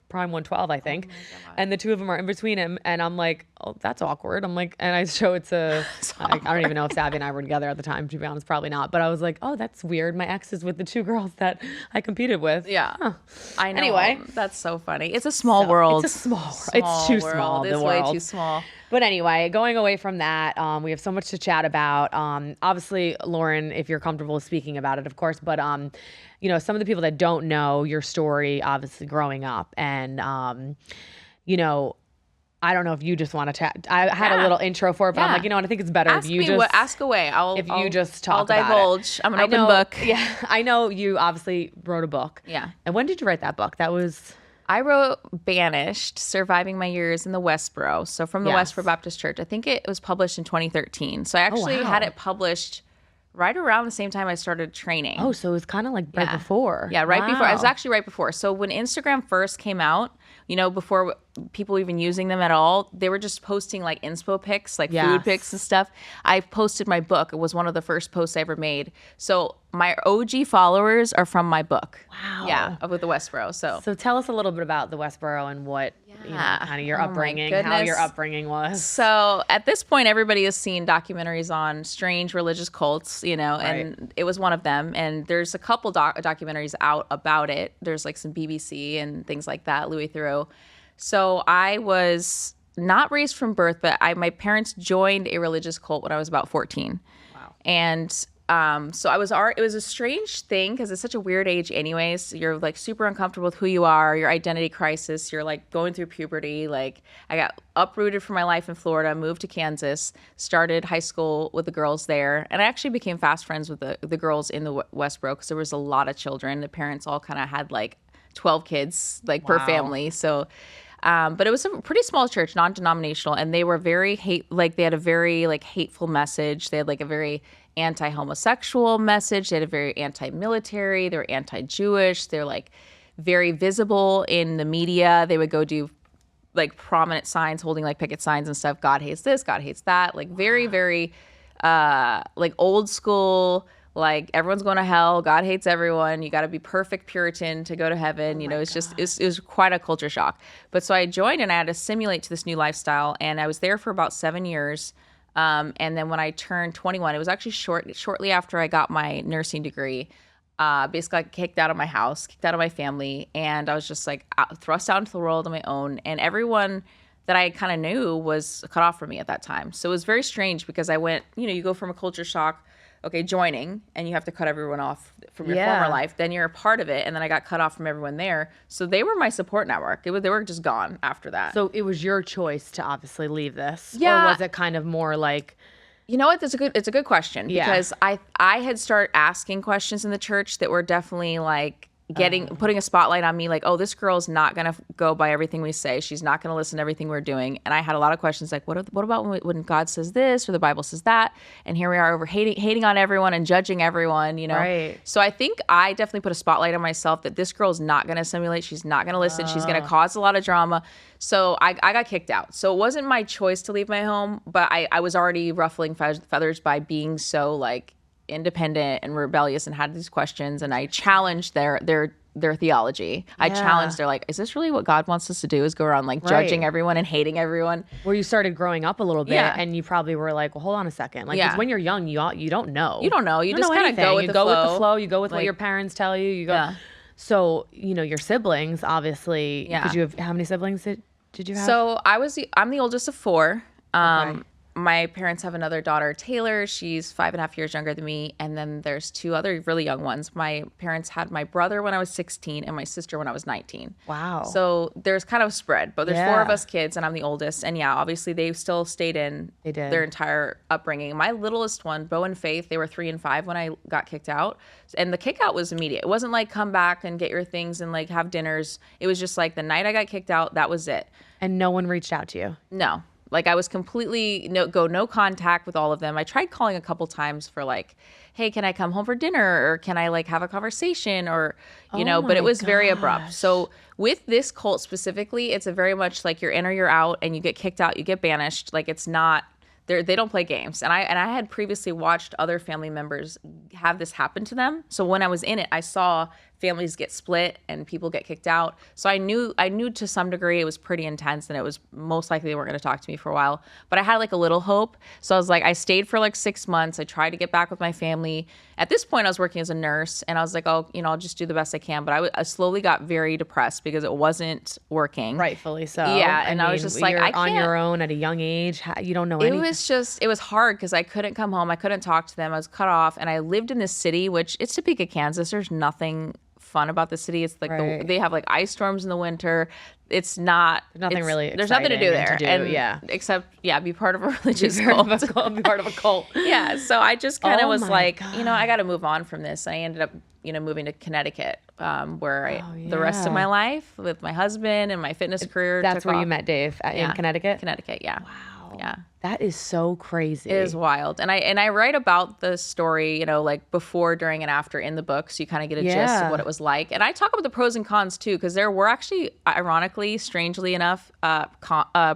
Prime 112, I think. And the two of them are in between him. And I'm like, oh, that's awkward. I'm like, and I show it to, I don't even know if Savvy and I were together at the time, to be honest, probably not. But I was like, oh, that's weird. My ex is with the two girls that I competed with. Yeah. Huh. I know. Anyway. That's so funny. It's a small world. It's a small world. It's too small. It's way too small. But anyway, going away from that, we have so much to chat about. Obviously, Lauren, if you're comfortable speaking about it, of course, but you know, some of the people that don't know your story, obviously growing up, and you know, I don't know if you just want to chat. I had a little intro for it, but I'm like, you know what? I think it's better if you just ask away. I'll just talk. I'll divulge. I'm an open book. Yeah, I know you obviously wrote a book. Yeah. And when did you write that book? That was. I wrote Banished, Surviving My Years in the Westboro. So from the Westboro Baptist Church. I think it was published in 2013. So I actually had it published right around the same time I started training. Oh, so it was kind of like right before. Yeah, right before. It was actually right before. So when Instagram first came out, you know, before people even using them at all, they were just posting like inspo pics, like food pics and stuff. I posted my book. It was one of the first posts I ever made. So my OG followers are from my book. Wow. Yeah, with the Westboro. So tell us a little bit about the Westboro and what, you know, kind of your upbringing, how your upbringing was. So at this point, everybody has seen documentaries on strange religious cults, you know, and it was one of them. And there's a couple documentaries out about it. There's like some BBC and things like that, Louis Theroux. So I was not raised from birth, but my parents joined a religious cult when I was about 14. Wow. And so it was a strange thing because it's such a weird age anyways. You're like super uncomfortable with who you are, your identity crisis. You're like going through puberty. Like I got uprooted from my life in Florida, moved to Kansas, started high school with the girls there. And I actually became fast friends with the girls in the Westboro because there was a lot of children. The parents all kind of had like 12 kids like per family. So but it was a pretty small church, non-denominational, and they were very they had a very like hateful message. They had like a very anti-homosexual message. They had a very anti-military. They were anti-Jewish. They're like very visible in the media. They would go do like prominent signs, holding like picket signs and stuff. God hates this, God hates that. Like very, very like old school. Like everyone's going to hell. God hates everyone. You got to be perfect Puritan to go to heaven. You know, it's just, it was quite a culture shock. But so I joined and I had to assimilate to this new lifestyle. And I was there for about 7 years. And then when I turned 21, it was actually shortly after I got my nursing degree, basically I got kicked out of my house, kicked out of my family. And I was just like thrust out into the world on my own. And everyone that I kind of knew was cut off from me at that time. So it was very strange because I went, you know, you go from a culture shock, okay, joining, and you have to cut everyone off from your former life. Then you're a part of it, and then I got cut off from everyone there. So they were my support network. They were just gone after that. So it was your choice to obviously leave this, or was it kind of more like? You know what? It's a good question because I had started asking questions in the church that were definitely like putting a spotlight on me, like, oh, this girl's not gonna go by everything we say. She's not gonna listen to everything we're doing. And I had a lot of questions like, what about when God says this or the Bible says that? And here we are over hating on everyone and judging everyone, you know? Right. So I think I definitely put a spotlight on myself that this girl's not gonna assimilate. She's not gonna listen. She's gonna cause a lot of drama. So I got kicked out. So it wasn't my choice to leave my home, but I was already ruffling feathers by being so like independent and rebellious and had these questions, and I challenged their theology. I challenged their like, is this really what God wants us to do, is go around like judging everyone and hating everyone? Where you started growing up a little bit and you probably were like, well, hold on a second. Like 'cause when you're young, you don't know. You don't know. You just kind of go with the flow. You go with what your parents tell you. You go. Yeah. So, you know, your siblings, obviously, did you have, how many siblings did you have? So I'm the oldest of 4. my parents have another daughter, Taylor. She's 5.5 years younger than me. And then there's 2 other really young ones. My parents had my brother when I was 16 and my sister when I was 19. Wow. So there's kind of spread, but there's 4 of us kids and I'm the oldest. And yeah, obviously they still stayed in their entire upbringing. My littlest one, Bo and Faith, they were 3 and 5 when I got kicked out. And the kick out was immediate. It wasn't like come back and get your things and like have dinners. It was just like the night I got kicked out, that was it. And no one reached out to you? No. Like I was completely no contact with all of them. I tried calling a couple times for like, hey, can I come home for dinner? Or can I like have a conversation? Or, but it was very abrupt. So with this cult specifically, it's a very much like you're in or you're out and you get kicked out, you get banished. Like it's not, they don't play games. And I had previously watched other family members have this happen to them. So when I was in it, I saw families get split and people get kicked out. So I knew to some degree it was pretty intense and it was most likely they weren't going to talk to me for a while. But I had like a little hope. So I was like, I stayed for like 6 months. I tried to get back with my family. At this point, I was working as a nurse and I was like, oh, I'll just do the best I can. But I slowly got very depressed because it wasn't working. Rightfully so. Yeah. And I was just like, I can't. On your own at a young age. You don't know anything. It was hard because I couldn't come home. I couldn't talk to them. I was cut off. And I lived in this city, which it's Topeka, Kansas. There's nothing fun about the city. It's like they have like ice storms in the winter. It's not nothing really. There's nothing to do there, except be part of a religious cult. Be part of a cult. Yeah. So I just kind of was like, I got to move on from this. I ended up, moving to Connecticut, where the rest of my life with my husband and my fitness career. That's where you met Dave in Connecticut. Connecticut. Yeah. Wow. Yeah. That is so crazy. It is wild. And I write about the story, like before, during, and after in the book. So you kind of get a gist of what it was like. And I talk about the pros and cons too, because there were actually, ironically, strangely enough,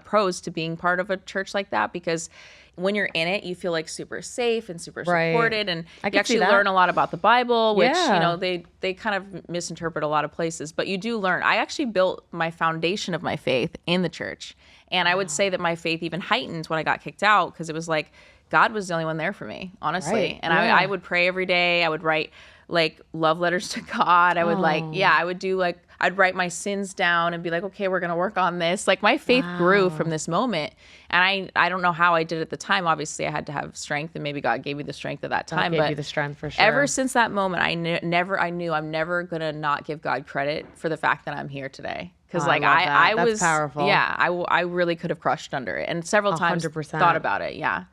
pros to being part of a church like that, because when you're in it, you feel like super safe and super supported, and you actually learn a lot about the Bible, which they kind of misinterpret a lot of places, but you do learn. I actually built my foundation of my faith in the church, and I would say that my faith even heightened when I got kicked out, because it was like God was the only one there for me, honestly. And I would pray every day. I would write like love letters to God. I would I would do like, I'd write my sins down and be like, okay, we're going to work on this. Like my faith grew from this moment. And I don't know how I did at the time. Obviously I had to have strength, and maybe God gave me the strength at that time. God gave you the strength for sure. Ever since that moment, I knew I'm never going to not give God credit for the fact that I'm here today. Because I was powerful. Yeah, I really could have crushed under it. And several times 100%. thought about it. Yeah.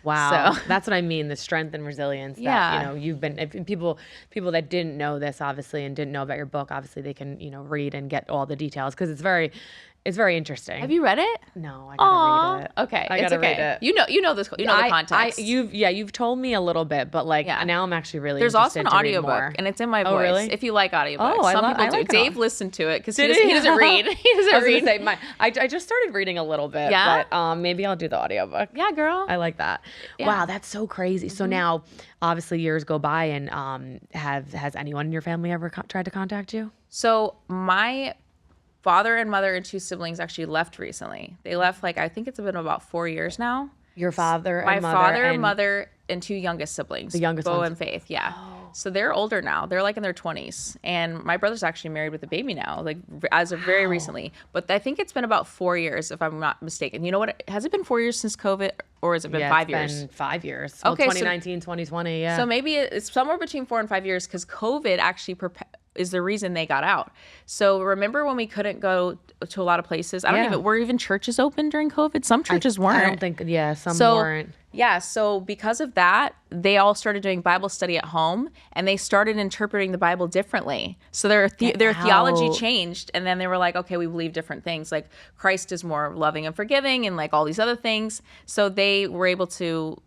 Wow. So. That's what I mean, the strength and resilience that, you've been, if people that didn't know this, obviously, and didn't know about your book, obviously they can, read and get all the details, because it's very interesting. Have you read it? No, I gotta read it. Okay. I gotta read it. You know this, the context. You've told me a little bit, but now I'm actually really There's also an interested to read audiobook, more. and it's in my voice. Oh, really? If you like audiobooks. Oh, Some people do. like Dave listened to it because he he? doesn't read. He doesn't read. Say, I just started reading a little bit, but maybe I'll do the audiobook. Yeah, girl. I like that. Yeah. Wow, that's so crazy. So now, obviously, years go by, and has anyone in your family ever tried to contact you? So my father and mother and 2 siblings actually left recently. They left I think it's been about 4 years now. Your father and my mother? My father and mother and 2 youngest siblings. The youngest Bo ones. and Faith, yeah. Oh. So they're older now. They're in their 20s. And my brother's actually married with a baby now, as of very recently. But I think it's been about 4 years, if I'm not mistaken. You know what? Has it been 4 years since COVID, or has it been 5 years? It's been 5 years. Well, 2019, 2020, yeah. So maybe it's somewhere between 4 and 5 years, because COVID actually is the reason they got out. So remember when we couldn't go to a lot of places? Were even churches open during COVID? Some churches weren't. I don't think, some weren't. Yeah, so because of that, they all started doing Bible study at home, and they started interpreting the Bible differently. So their theology changed, and then they were like, okay, we believe different things. Like Christ is more loving and forgiving, and all these other things. So they were able to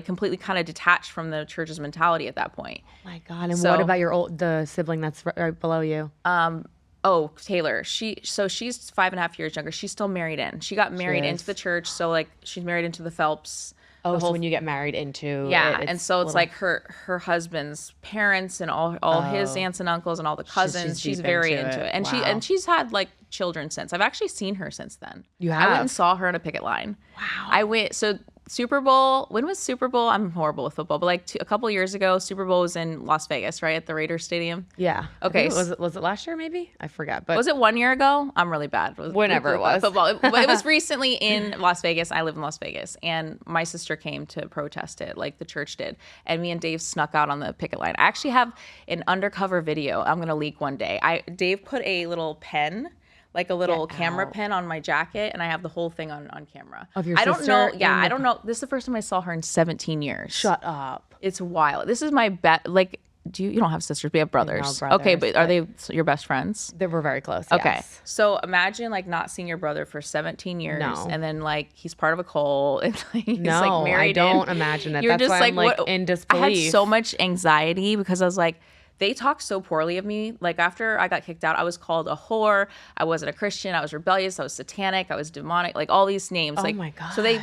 completely kind of detached from the church's mentality at that point. Oh my God. And what about the sibling that's right below you? Taylor. She's 5.5 years younger. She's still married in. She got married into the church. So she's married into the Phelps. Oh, so when you get married into and so it's her husband's parents and all his aunts and uncles and all the cousins. She's very into it. And she's had children since. I've actually seen her since then. You have? I went and saw her on a picket line. Wow. I went Super Bowl. When was Super Bowl? I'm horrible with football, but like a couple years ago, Super Bowl was in Las Vegas, right? At the Raiders Stadium. Yeah. Okay. Was it last year maybe? I forgot. But was it 1 year ago? I'm really bad. Whenever it was. Football. It was recently in Las Vegas. I live in Las Vegas. And my sister came to protest it, like the church did. And me and Dave snuck out on the picket line. I actually have an undercover video I'm going to leak one day. Dave put a little pen, like a little camera pen on my jacket, and I have the whole thing on camera. Of your sister? I don't know. Yeah, I don't know. This is the first time I saw her in 17 years. Shut up. It's wild. This is my like, you don't have sisters, we have brothers. No, brothers. Okay, but are they your best friends? They were very close. Okay. Yes. So imagine like not seeing your brother for 17 years and then like he's part of a cult and like, he's like married. I don't imagine it. You're That's just why I'm like what? in disbelief. I had so much anxiety because I was like, they talked so poorly of me. Like after I got kicked out, I was called a whore. I wasn't a Christian. I was rebellious. I was satanic. I was demonic. Like all these names. Oh like, my God. So they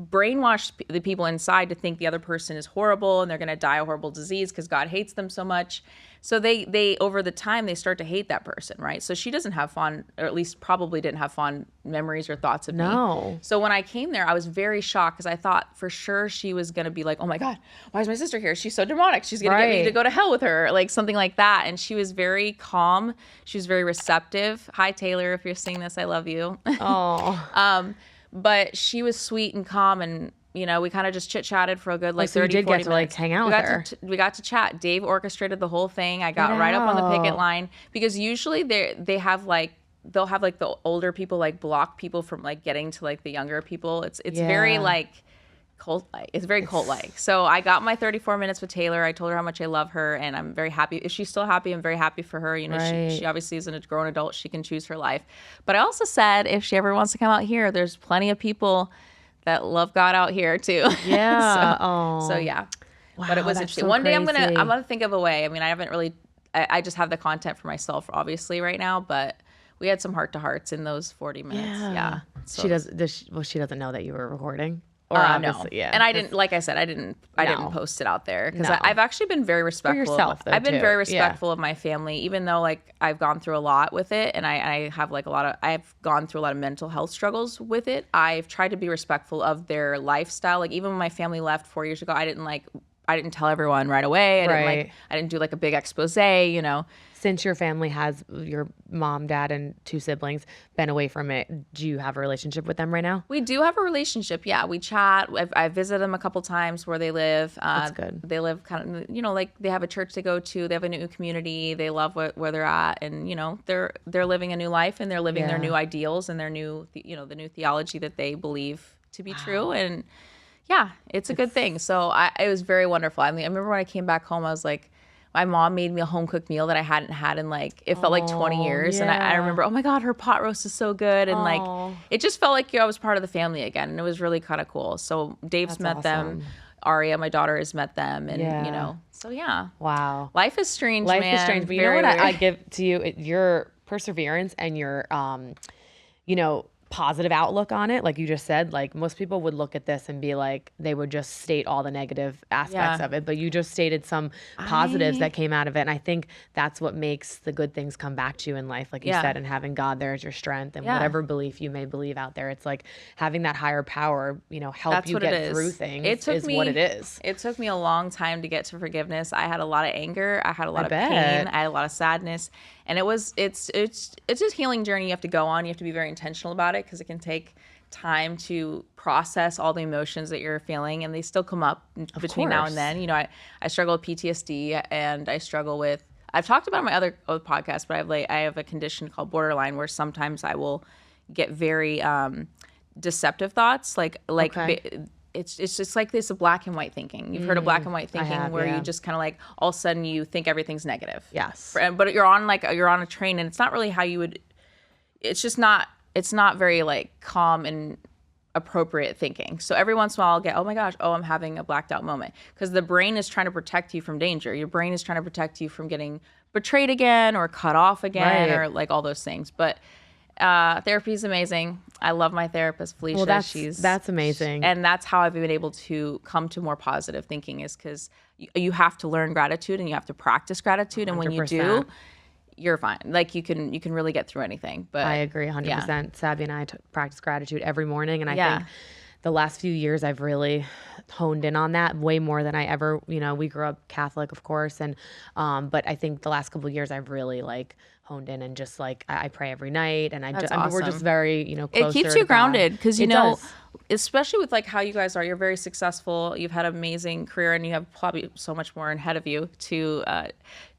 brainwashed the people inside to think the other person is horrible and they're going to die a horrible disease because God hates them so much. So they over the time they start to hate that person, right? So she doesn't have fond, or at least probably didn't have fond memories or thoughts of me. So when I came there, I was very shocked because I thought for sure she was gonna be like, oh my God, why is my sister here? She's so demonic. She's gonna get me to go to hell with her, like something like that. And she was very calm. She was very receptive. Hi Taylor, if you're seeing this, I love you. Oh. But she was sweet and calm and. You know, we kind of just chit-chatted for a good, like, 30, 40 minutes. So you did get to, like, hang out with her. We got to chat. Dave orchestrated the whole thing. I got right up on the picket line. Because usually they have, like, they'll have, like, the older people, like, block people from, like, getting to, like, the younger people. It's very, like, cult-like. It's very cult-like. So I got my 34 minutes with Taylor. I told her how much I love her, and I'm very happy. If she's still happy, I'm very happy for her. You know, she obviously is a grown adult. She can choose her life. But I also said if she ever wants to come out here, there's plenty of people that love God out here too. Yeah. So yeah. Wow, but it was interesting. So One day I'm crazy. gonna think of a way. I mean, I haven't really. I just have the content for myself, obviously, right now. But we had some heart to hearts in those 40 minutes. Yeah. So. She doesn't know that you were recording. No. Yeah. And I didn't, like I said, I didn't post it out there because I've actually been very respectful. For yourself, though, I've been too. very respectful of my family, even though like I've gone through a lot with it, and I have like I've gone through a lot of mental health struggles with it. I've tried to be respectful of their lifestyle. Like even when my family left 4 years ago, I didn't tell everyone right away. I didn't do like a big expose, you know. Since your family has your mom, dad, and 2 siblings been away from it, do you have a relationship with them right now? We do have a relationship. Yeah, we chat. I visit them a couple times where they live. That's good. They live kind of, you know, like they have a church they go to. They have a new community. They love where they're at, and you know, they're living a new life and they're living their new ideals and their new, you know, the new theology that they believe to be true. And yeah, it's a good thing. So it was very wonderful. I mean, I remember when I came back home, I was like. My mom made me a home cooked meal that I hadn't had in like, it felt like 20 years. And I remember, oh my God, her pot roast is so good. And like, it just felt like I was part of the family again. And it was really kind of cool. So Dave's met them. Aria, my daughter, has met them. And, you know, so yeah. Wow. Life is strange, man. Life is strange. But you know what I give to you? Your perseverance and your, you know, positive outlook on it. Like you just said, like most people would look at this and be like, they would just state all the negative aspects of it, but you just stated some positives that came out of it. And I think that's what makes the good things come back to you in life. Like you said, and having God there as your strength and whatever belief you may believe out there. It's like having that higher power, you know, help you get through things is what it is. It took me a long time to get to forgiveness. I had a lot of anger. I had a lot of pain. I had a lot of sadness. And it's a healing journey you have to go on. You have to be very intentional about it because it can take time to process all the emotions that you're feeling, and they still come up between now and then. You know, I struggle with PTSD, and I struggle with. I've talked about it on my other podcast, but I have a condition called borderline where sometimes I will get very deceptive thoughts, It's just like this black and white thinking. You've heard of black and white thinking where you just kind of like all of a sudden you think everything's negative. Yes. But you're on a train and it's not really how you would, it's not very like calm and appropriate thinking. So every once in a while I'll get, oh my gosh, I'm having a blacked out moment. Because the brain is trying to protect you from danger. Your brain is trying to protect you from getting betrayed again or cut off again or like all those things. But therapy is amazing. I love my therapist, Felicia. Well, that's amazing. And that's how I've been able to come to more positive thinking is because you have to learn gratitude and you have to practice gratitude. 100%. And when you do, you're fine. Like you can really get through anything. But I agree 100%. Sabby and I practice gratitude every morning. And I think the last few years I've really honed in on that way more than I ever, we grew up Catholic, of course. And, but I think the last couple of years I've really like honed in and just like, I pray every night, and we're just very, closer it keeps you grounded because, does. especially with like how you guys are, you're very successful. You've had an amazing career and you have probably so much more ahead of you to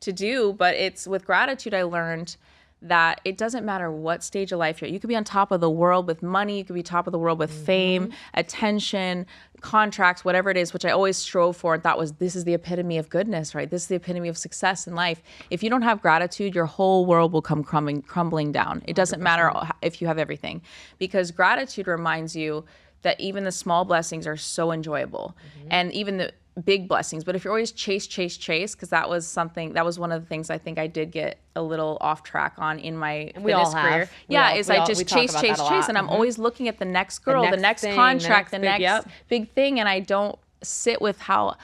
do. But it's with gratitude, I learned that it doesn't matter what stage of life you're at. You could be on top of the world with money. You could be top of the world with fame, attention, contracts, whatever it is, which I always strove for and thought this is the epitome of goodness, right? This is the epitome of success in life. If you don't have gratitude, your whole world will come crumbling down. It doesn't 100%. Matter if you have everything, because gratitude reminds you that even the small blessings are so enjoyable, and even the big blessings. But if you're always chase, because that was one of the things I think I did get a little off track on in my fitness career. I just chase, and I'm always looking at the next girl, the next contract, the next big thing, and I don't sit with how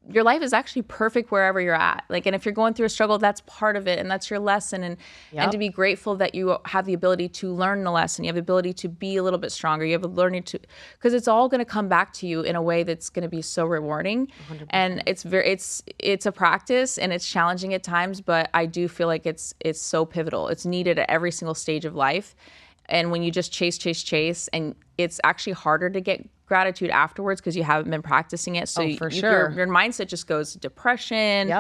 your life is actually perfect wherever you're at. Like, and if you're going through a struggle, that's part of it, and that's your lesson. And to be grateful that you have the ability to learn the lesson. You have the ability to be a little bit stronger. You have the learning to, because it's all going to come back to you in a way that's going to be so rewarding. 100%. And it's a practice, and it's challenging at times, but I do feel like it's so pivotal. It's needed at every single stage of life. And when you just chase, and it's actually harder to get gratitude afterwards because you haven't been practicing it. So your mindset just goes depression,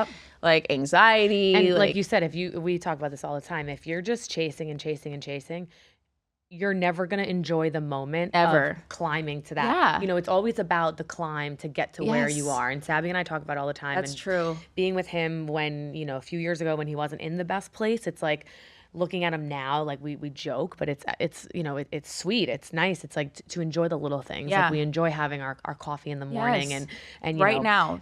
like anxiety. And like you said, we talk about this all the time. If you're just chasing, you're never going to enjoy the moment ever of climbing to that. It's always about the climb to get to where you are. And Sabby and I talk about it all the time. That's true. Being with him when, a few years ago when he wasn't in the best place, it's like, looking at him now, like we joke, but it's it's sweet, it's nice, it's like to enjoy the little things. Like we enjoy having our coffee in the morning and right now,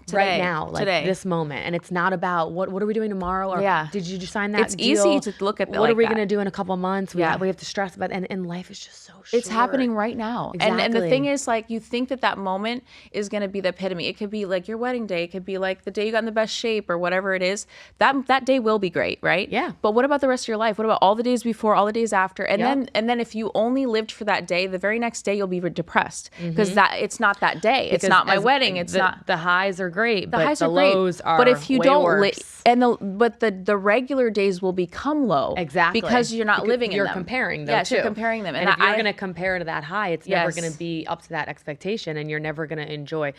like this moment. And it's not about what are we doing tomorrow, or did you just sign that it's deal? Easy to look at what are we gonna do in a couple of months? We have to stress about it, and life is just so short. It's happening right now. Exactly. And the thing is, like, you think that moment is gonna be the epitome. It could be like your wedding day, it could be like the day you got in the best shape or whatever it is. That day will be great, right? Yeah. But what about the rest of your life? What about all the days before, all the days after? And then if you only lived for that day, the very next day you'll be depressed because it's not that day. It's not my wedding. It's not. The highs are great, but the great. lows are. But if you way don't worse. but the regular days will become low. Exactly. Because you're not living in them. You're comparing them too. You're comparing them. And if you're going to compare to that high, it's never going to be up to that expectation, and you're never going to enjoy.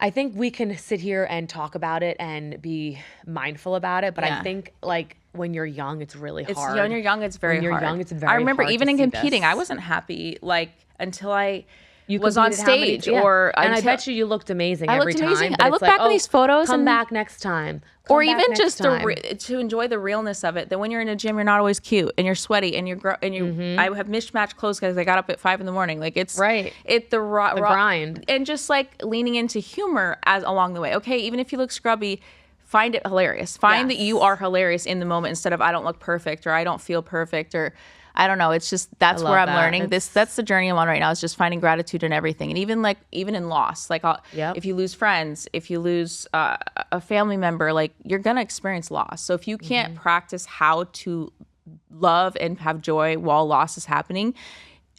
I think we can sit here and talk about it and be mindful about it, but I think like when you're young, it's really hard. When you're young, it's very hard. When you're young, it's very hard. I remember even in competing, I wasn't happy like until I was on stage, and I bet you looked amazing every time. I look back at these photos come and back next time. Or even just to enjoy the realness of it. That when you're in a gym, you're not always cute, and you're sweaty, and I have mismatched clothes because I got up at 5 a.m. Like it's right. It's the grind, and just like leaning into humor as along the way. Okay, even if you look scrubby, find it hilarious. Find that you are hilarious in the moment instead of I don't look perfect or I don't feel perfect or I don't know. It's just that's where I'm learning. That's the journey I'm on right now. Is just finding gratitude in everything, and even in loss. Like if you lose friends, if you lose a family member, like you're gonna experience loss. So if you can't practice how to love and have joy while loss is happening,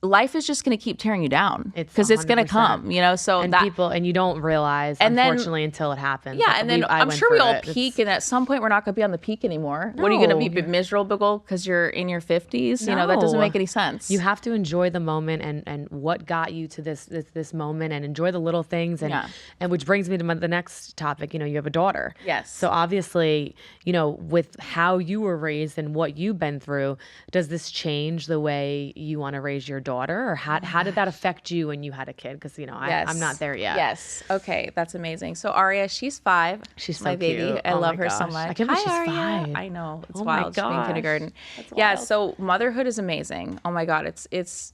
life is just going to keep tearing you down because it's going to come, so and you don't realize, unfortunately, until it happens. Yeah. And then I'm sure we all peak, and at some point we're not going to be on the peak anymore. No. What are you going to be miserable because you're in your 50s? No. That doesn't make any sense. You have to enjoy the moment and what got you to this moment, and enjoy the little things. And which brings me to the next topic. You have a daughter. Yes. So obviously, with how you were raised and what you've been through, does this change the way you want to raise your daughter? Or how did that affect you when you had a kid? Because I'm not there yet. Yes. Okay, that's amazing. So Aria, she's 5. She's so my baby. Cute. I love her so much. I can't believe she's 5. I know, it's wild. She's in kindergarten. Yeah. So motherhood is amazing. Oh my God, it's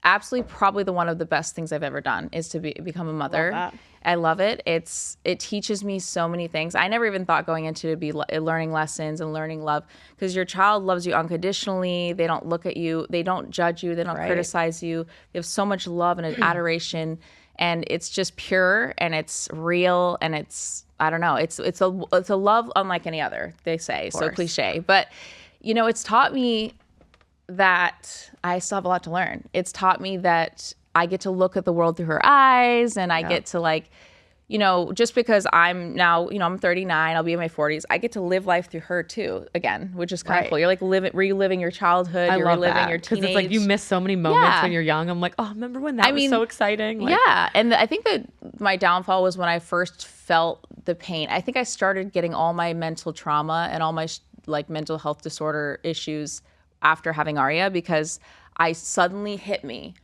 absolutely probably one of the best things I've ever done is to become a mother. I love it. It teaches me so many things. I never even thought going into it to be learning lessons and learning love, because your child loves you unconditionally. They don't look at you. They don't judge you. They don't criticize you. They have so much love and adoration, and it's just pure and it's real and it's, I don't know. It's a love unlike any other, they say. So cliche, but it's taught me that I still have a lot to learn. It's taught me that I get to look at the world through her eyes, and I get to like, you know, just because I'm now, you know, I'm 39, I'll be in my 40s, I get to live life through her too, again, which is kind of cool. You're like reliving your childhood, you're reliving your teenage. Because it's like you miss so many moments when you're young. I'm like, oh, remember when that was so exciting? Like, and I think that my downfall was when I first felt the pain. I think I started getting all my mental trauma and all my like mental health disorder issues after having Aria, because I suddenly hit me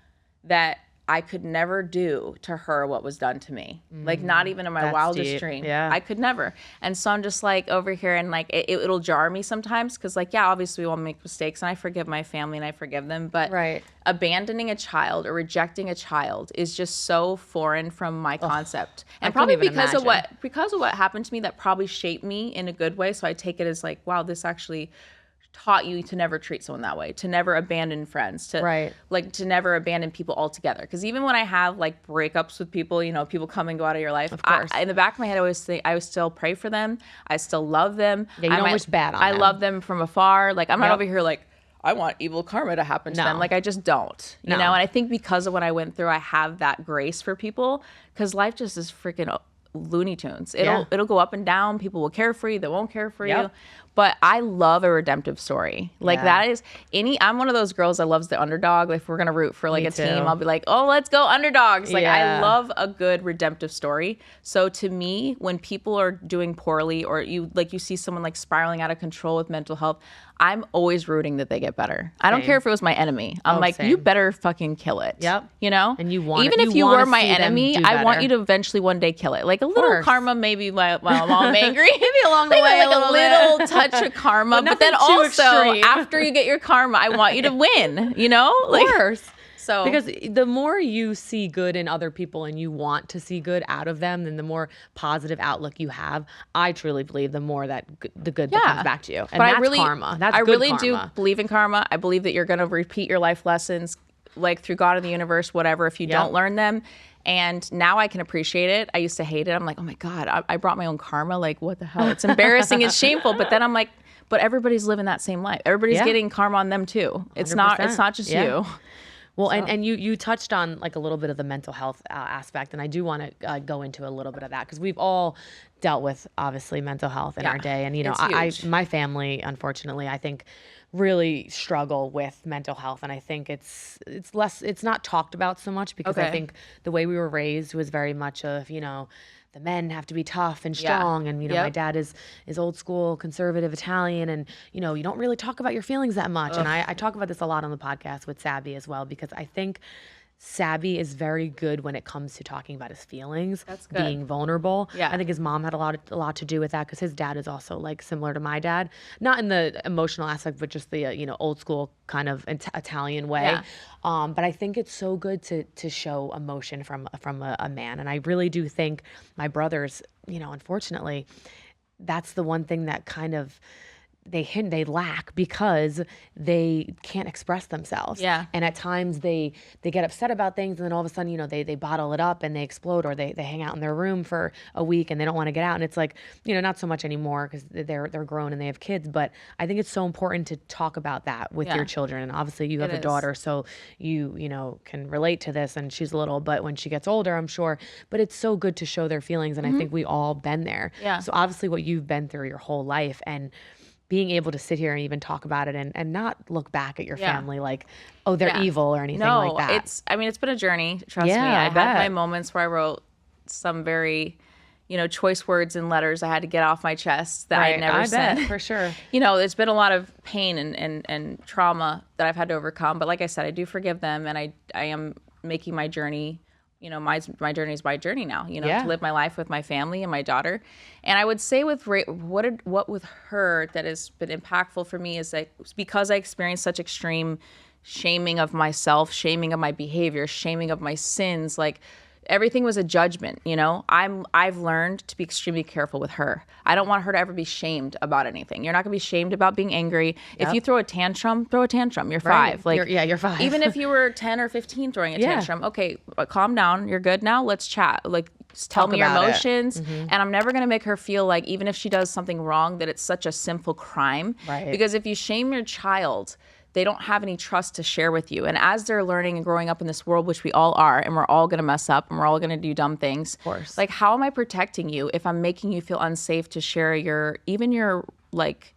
that I could never do to her what was done to me. Like not even in my wildest dream. Yeah. I could never. And so I'm just like over here, and like it'll jar me sometimes, because like, yeah, obviously we all make mistakes, and I forgive my family and I forgive them, but abandoning a child or rejecting a child is just so foreign from my concept. And probably because of what happened to me, that probably shaped me in a good way. So I take it as like, wow, this actually taught you to never treat someone that way, to never abandon friends, to like to never abandon people altogether. Because even when I have like breakups with people, you know, people come and go out of your life, of course, in the back of my head I always think, I would still pray for them, I still love them. Yeah, you don't wish bad on them. I love them from afar. Like I'm not over here like, I want evil karma to happen to them. Like I just don't, you know? And I think because of what I went through, I have that grace for people, because life just is freaking Looney Tunes. It'll go up and down. People will care for you, they won't care for you. But I love a redemptive story. Like that is I'm one of those girls that loves the underdog. Like if we're gonna root for like team, I'll be like, oh, let's go underdogs. Like I love a good redemptive story. So to me, when people are doing poorly, or you see someone like spiraling out of control with mental health, I'm always rooting that they get better. I don't care if it was my enemy. I'm like, you better fucking kill it. You know? And you want even if you were my enemy, I want you to eventually one day kill it. Like a little karma, maybe while I'm angry. Maybe along the way, like a little touch of karma. But then also after you get your karma, I want you to win. You know? Of course. So, because the more you see good in other people and you want to see good out of them, then the more positive outlook you have, I truly believe the more that the good that comes back to you. And that's karma. That's I good really karma. Do believe in karma. I believe that you're going to repeat your life lessons, like through God or the universe, whatever, if you don't learn them. And now I can appreciate it. I used to hate it. I'm like, oh my God, I brought my own karma. Like, what the hell? It's embarrassing. It's shameful. But then I'm like, but everybody's living that same life. Everybody's getting karma on them too. It's 100%. It's not just you. Well, and you touched on like a little bit of the mental health aspect, and I do want to go into a little bit of that, because we've all dealt with obviously mental health in our day, and you know, my family, unfortunately, I think really struggle with mental health, and I think it's not talked about so much, because I think the way we were raised was very much of, you know, the men have to be tough and strong. And, you know, my dad is old school, conservative Italian. And, you know, you don't really talk about your feelings that much. And I talk about this a lot on the podcast with Sabby as well, because I think Sabby is very good when it comes to talking about his feelings, being vulnerable. I think his mom had a lot to do with that, because his dad is also like similar to my dad, not in the emotional aspect, but just the you know, old school kind of Italian way. But I think it's so good to show emotion from a man, and I really do think my brothers, you know, unfortunately, that's the one thing that kind of they lack, because they can't express themselves. And at times they get upset about things, and then all of a sudden, you know, they bottle it up and they explode, or they hang out in their room for a week and they don't want to get out. And it's like, you know, not so much anymore, because they're grown and they have kids. But I think it's so important to talk about that with your children. And obviously you have a daughter, so you know, can relate to this, and she's little, but when she gets older, I'm sure. But it's so good to show their feelings, and I think we all been there. So obviously what you've been through your whole life, and being able to sit here and even talk about it, and not look back at your family like, oh, they're evil or anything like that. It's been a journey. Trust me. I had my moments where I wrote some very, you know, choice words and letters I had to get off my chest that I never said. For sure. You know, there's been a lot of pain and trauma that I've had to overcome. But like I said, I do forgive them, and I am making my journey. You know, my journey is my journey now, you know, to live my life with my family and my daughter. And I would say with what with her that has been impactful for me is that because I experienced such extreme shaming of myself, shaming of my behavior, shaming of my sins, like everything was a judgment, you know. I've learned to be extremely careful with her. I don't want her to ever be shamed about anything. You're not gonna be shamed about being angry. If you throw a tantrum, throw a tantrum. You're 5. Like you're 5. Even if you were 10 or 15 throwing a tantrum, okay, calm down. You're good now. Let's chat. Like tell me your emotions. And I'm never gonna make her feel like, even if she does something wrong, that it's such a simple crime. Because if you shame your child, they don't have any trust to share with you. And as they're learning and growing up in this world, which we all are, and we're all going to mess up and we're all going to do dumb things. Of course. Like, how am I protecting you if I'm making you feel unsafe to share your like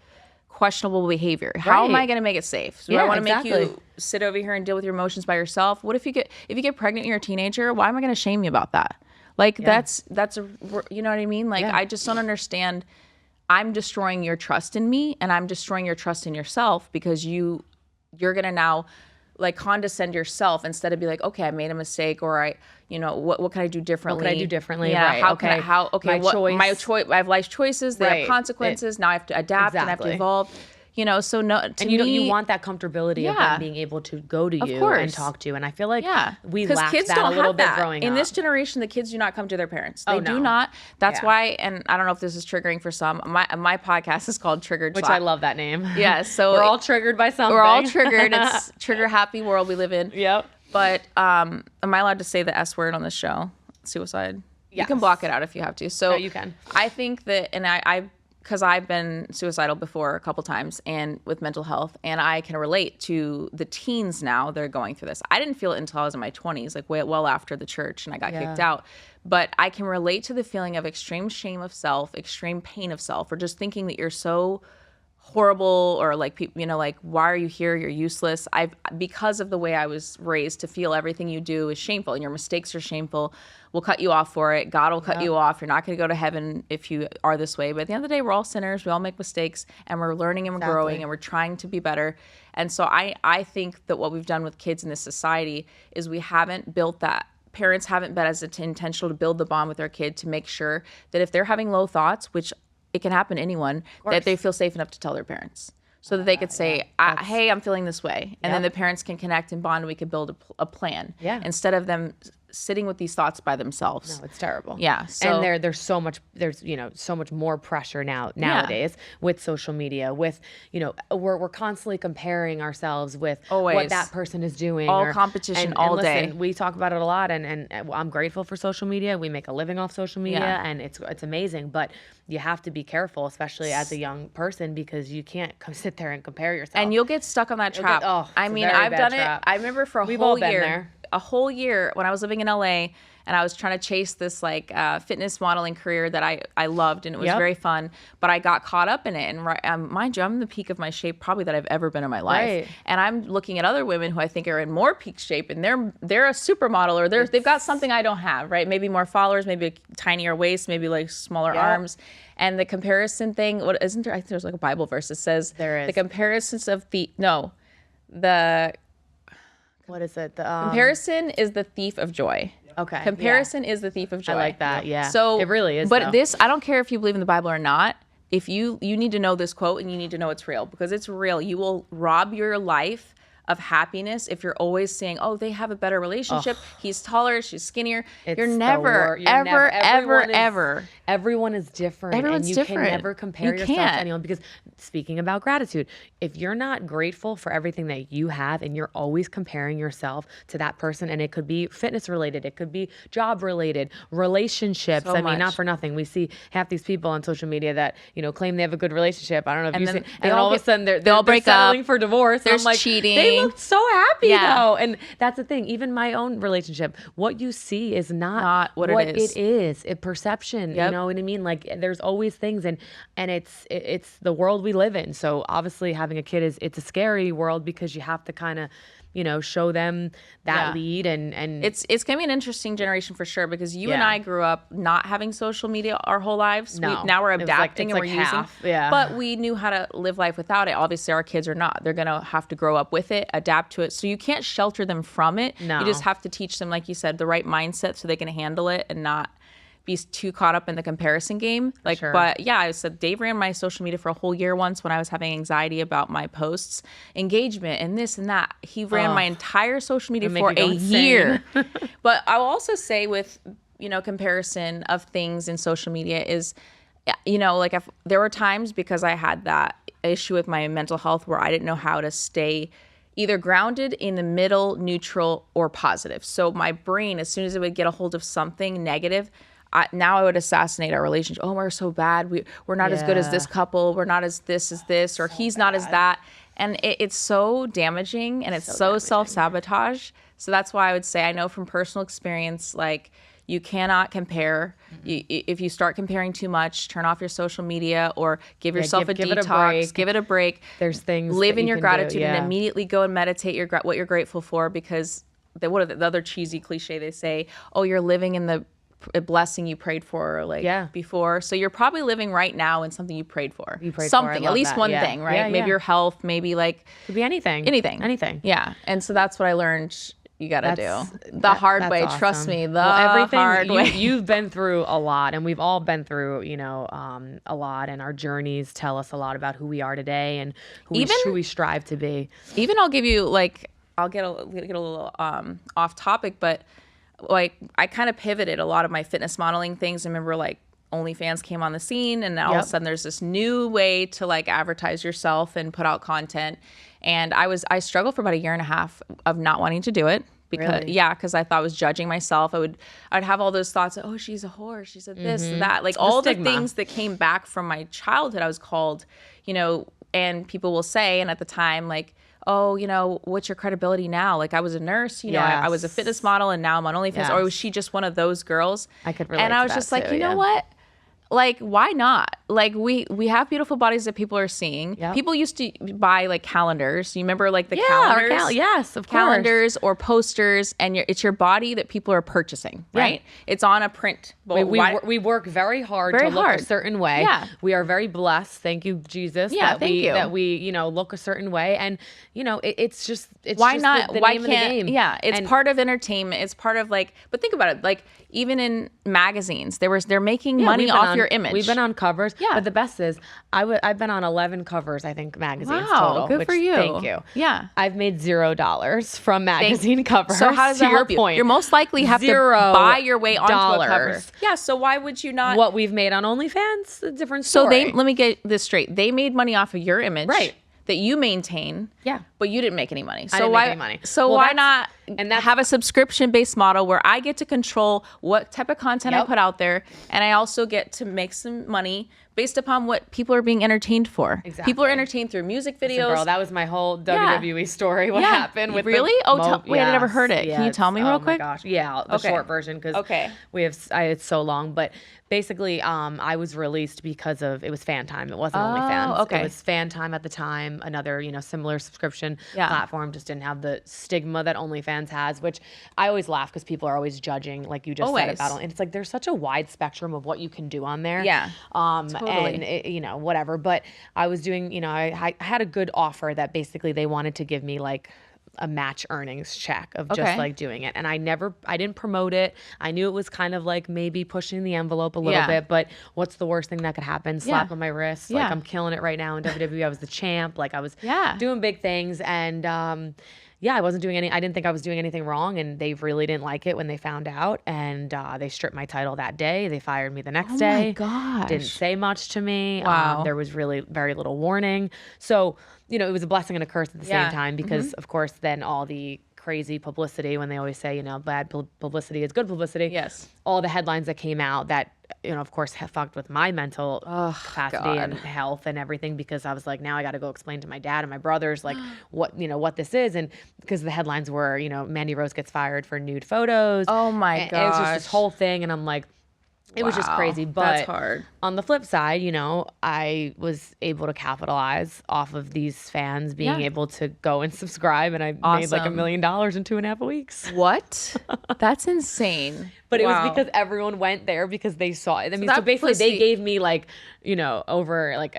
questionable behavior? How am I going to make it safe? Do I want to make you sit over here and deal with your emotions by yourself? What if you get pregnant and you're a teenager? Why am I going to shame you about that? Like, that's you know what I mean? Like, I just don't understand. I'm destroying your trust in me, and I'm destroying your trust in yourself, because you're going to now like condescend yourself instead of be like, okay, I made a mistake, or what can I do differently? What can I do differently? Yeah. Right. My choice. I have life choices. They have consequences. Now I have to adapt and I have to evolve. So you want that comfortability of them being able to go to you and talk to you. And I feel like we lack kids that don't a little have bit that. growing In up. this generation, the kids do not come to their parents. They do not. That's why, and I don't know if this is triggering for some. My podcast is called Triggered. Which I love that name. Yeah. So we're all triggered by something. We're all triggered. It's trigger happy world we live in. Yep. But am I allowed to say the S word on this show? Suicide? Yes. You can block it out if you have to. So no, you can. I think that, and because I've been suicidal before a couple times and with mental health, and I can relate to the teens now that are going through this. I didn't feel it until I was in my 20s, like well after the church and I got kicked out. But I can relate to the feeling of extreme shame of self, extreme pain of self, or just thinking that you're so horrible, or like, like, why are you here? You're useless. Because of the way I was raised to feel everything you do is shameful and your mistakes are shameful. We'll cut you off for it. God will cut you off. You're not going to go to heaven if you are this way. But at the end of the day, we're all sinners. We all make mistakes, and we're learning and we're growing and we're trying to be better. And so I think that what we've done with kids in this society is we haven't built that. Parents haven't been as intentional to build the bond with their kid to make sure that if they're having low thoughts, which it can happen to anyone, that they feel safe enough to tell their parents. So that they could say, hey, I'm feeling this way. And then the parents can connect and bond, and we could build a plan. Yeah. Instead of them sitting with these thoughts by themselves. No, it's terrible. Yeah. So, and there's so much more pressure nowadays with social media, with, we're constantly comparing ourselves with what that person is doing. All competition all day. Listen, we talk about it a lot, and I'm grateful for social media. We make a living off social media, and it's amazing. But you have to be careful, especially as a young person, because you can't sit there and compare yourself. And you'll get stuck on that trap. I've done it. I remember for a whole year when I was living in LA, and I was trying to chase this like fitness modeling career that I loved, and it was very fun, but I got caught up in it. And mind you, I'm in the peak of my shape probably that I've ever been in my life. Right. And I'm looking at other women who I think are in more peak shape, and they're a supermodel, or they've got something I don't have, right? Maybe more followers, maybe a tinier waist, maybe like smaller arms. And the comparison thing, what isn't there? I think there's like a Bible verse that says the comparisons of what is it? Comparison is the thief of joy. Okay. Comparison is the thief of joy. I like that. Yeah. So it really is. But I don't care if you believe in the Bible or not. If you need to know this quote, and you need to know it's real, because it's real. You will rob your life of happiness if you're always saying, oh, they have a better relationship. He's taller, she's skinnier. You're never, ever. Everyone is different. Everyone's and you different. can never compare yourself to anyone, because speaking about gratitude, if you're not grateful for everything that you have, and you're always comparing yourself to that person, and it could be fitness related, it could be job related, relationships. I mean, not for nothing. We see half these people on social media that, claim they have a good relationship. I don't know if you see, and all of a sudden they're break settling up for divorce. There's like, cheating. They look so happy though. And that's the thing. Even my own relationship, what you see is not what it is. It's perception. You know what I mean? Like, there's always things, and it's the world we live in. So obviously having a kid it's a scary world, because you have to kind of, show them that lead, and it's gonna be an interesting generation for sure, because you and I grew up not having social media our whole lives. Now we're adapting and we're using. But we knew how to live life without it. Obviously, our kids are not. They're gonna have to grow up with it, adapt to it. So you can't shelter them from it. No. You just have to teach them, like you said, the right mindset so they can handle it and not be too caught up in the comparison game. But yeah, I said Dave ran my social media for a whole year once when I was having anxiety about my posts, engagement, and this and that. He ran my entire social media for a year. But I will also say with, comparison of things in social media is, like if there were times, because I had that issue with my mental health where I didn't know how to stay either grounded in the middle, neutral, or positive. So my brain, as soon as it would get a hold of something negative, I would assassinate our relationship. Oh, we're so bad. We're not as good as this couple. We're not as this, or he's not as that. And it's so damaging, and it's so self-sabotage. So that's why I would say, I know from personal experience, like, you cannot compare. If you start comparing too much, turn off your social media or give yourself a detox. Give it a break. There's things. Live in your gratitude and immediately go and meditate what you're grateful for, because what are the other cheesy cliche they say? Oh, you're living in the blessing you prayed for, before. So you're probably living right now in something you prayed for. Something, at least one thing, right? Maybe your health, maybe like could be anything. Anything. Yeah. And so that's what I learned. You gotta do the hard way. Awesome. Trust me, hard way. You've been through a lot, and we've all been through, a lot, and our journeys tell us a lot about who we are today and who we strive to be. Even I'll give you I'll get a little off topic, but like I kind of pivoted a lot of my fitness modeling things. I remember like OnlyFans came on the scene, and all of a sudden there's this new way to like advertise yourself and put out content. And I struggled for about 1.5 years of not wanting to do it because because I thought I was judging myself. I'd have all those thoughts of, oh, she's a whore, she's a this, that, like all the things that came back from my childhood. I was called, and people will say, and at the time, like, oh, what's your credibility now? Like, I was a nurse, I was a fitness model, and now I'm on OnlyFans. Or was she just one of those girls? I could relate. And I was just like, you know what? Like, why not? Like, we have beautiful bodies that people are seeing. Yep. People used to buy like calendars. You remember like the calendars? Yes, of course. Calendars or posters, and it's your body that people are purchasing, right? It's on a print. We work very hard to look a certain way. Yeah. We are very blessed. Thank you, Jesus. Yeah, thank you. That we, look a certain way, and it's just why just not? The Why name can't? of the game. Yeah, it's part of entertainment. It's part of like. But think about it, like. Even in magazines, they're making money off your image. We've been on covers. Yeah. But the best is, I've been on 11 covers, I think, magazines total. Good for you. Thank you. Yeah. I've made $0 from magazine covers. So how does that help you? Point. You're most likely have to buy your way onto a cover. Yeah. So why would you not? What we've made on OnlyFans, a different story. So let me get this straight. They made money off of your image. Right. That you maintain, but you didn't make any money. So why? Make any money. So why not have a subscription-based model where I get to control what type of content I put out there, and I also get to make some money based upon what people are being entertained for. Exactly. People are entertained through music videos. Listen, girl, that was my whole WWE story. What happened with really? Wait, I never heard it. Can you tell me real quick? Oh my gosh, the short version because it's so long, but. Basically, I was released because it was fan time. It wasn't OnlyFans. Okay. It was fan time at the time. Another, similar subscription platform, just didn't have the stigma that OnlyFans has, which I always laugh because people are always judging, like you just said about it. And it's like there's such a wide spectrum of what you can do on there. Yeah. Totally. And whatever. But I was doing, I had a good offer that basically they wanted to give me like a match earnings check of just like doing it. And I didn't promote it. I knew it was kind of like maybe pushing the envelope a little bit, but what's the worst thing that could happen? Slap on my wrist. Like I'm killing it right now in WWE. I was the champ. Like I was doing big things. And I wasn't doing I didn't think I was doing anything wrong. And they really didn't like it when they found out. And they stripped my title that day. They fired me the next day. Oh my gosh. Didn't say much to me. Wow. There was really very little warning. So, it was a blessing and a curse at the same time because, of course, then all the crazy publicity when they always say, bad publicity is good publicity. Yes. All the headlines that came out that, of course, have fucked with my mental capacity and health and everything because I was like, now I got to go explain to my dad and my brothers like what this is. And because the headlines were, Mandy Rose gets fired for nude photos. Oh my gosh. It was just this whole thing. And I'm like, it was just crazy. But that's hard. On the flip side, I was able to capitalize off of these fans being able to go and subscribe. And I made like $1 million in 2.5 weeks. What? That's insane. But it was because everyone went there because they saw it. I mean, so basically they gave me like, over like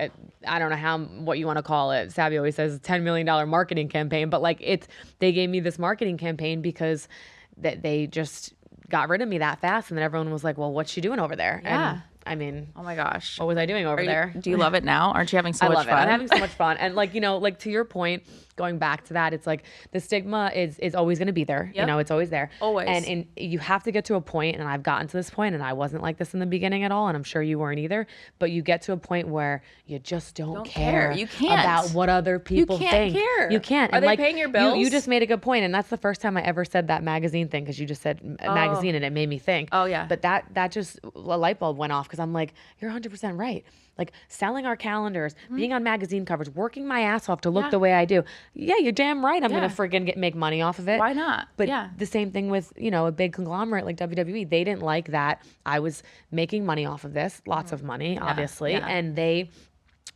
I don't know what you want to call it. Sabby always says $10 million marketing campaign. But like they gave me this marketing campaign because they just got rid of me that fast, and then everyone was like, well, what's she doing over there? Yeah. And I mean, oh my gosh, what was I doing over there? Do you love it now? Aren't you having so much fun? I'm having so much fun. And like, like to your point, going back to that, it's like the stigma is always going to be there. You know, it's always there. Always. And you have to get to a point, and I've gotten to this point, and I wasn't like this in the beginning at all, and I'm sure you weren't either, but you get to a point where you just don't care. You can't. About what other people think. Care. You can't. Are and they like, paying your bills? You just made a good point, and that's the first time I ever said that magazine thing, because you just said magazine, and it made me think. Oh, yeah. But that just, a light bulb went off, because I'm like, you're 100% right. Like selling our calendars, being on magazine covers, working my ass off to look the way I do. Yeah, you're damn right. I'm going to friggin' make money off of it. Why not? But the same thing with, you know, a big conglomerate like WWE. They didn't like that I was making money off of this, lots of money, obviously, and they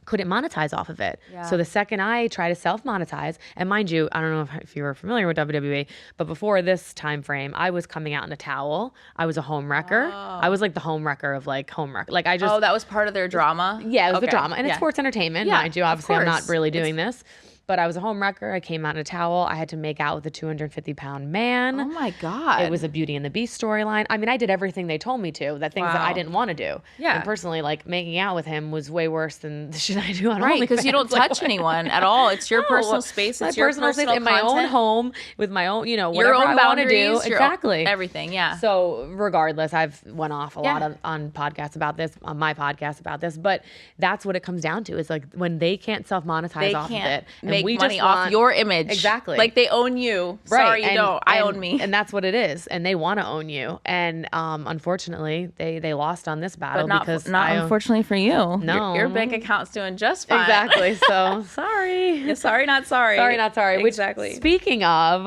couldn't monetize off of it. So the second I try to self-monetize, and mind you, I don't know if you were familiar with WWE, but before this time frame, I was coming out in a towel. I was a home wrecker. I was like the home wrecker of like home wreck. Like I just. Oh, that was part of their drama? Yeah, it was the drama. And it's sports entertainment, mind you. Obviously, I'm not really doing this. But I was a home wrecker. I came out in a towel. I had to make out with a 250-pound man. Oh my God. It was a Beauty and the Beast storyline. I mean, I did everything they told me to, that things that I didn't want to do. Yeah. And personally, like making out with him was way worse than the shit I do on OnlyFans. Right, because you don't touch anyone at all. It's your personal space. It's your personal space in my own home with my own, you know, whatever your own I want to do. Exactly. Everything, yeah. So regardless, I've went off a lot on podcasts about this, on my podcast about this, but that's what it comes down to. Is like when they can't self-monetize off of it, and make we money just off your image. Exactly. Like they own you. Right. Sorry, you don't. I own me. And that's what it is. And they want to own you. And unfortunately, they lost on this battle, but because unfortunately for you. No. Your bank account's doing just fine. Exactly. So sorry. Yeah, sorry, not sorry. Sorry, not sorry. Exactly. Which, speaking of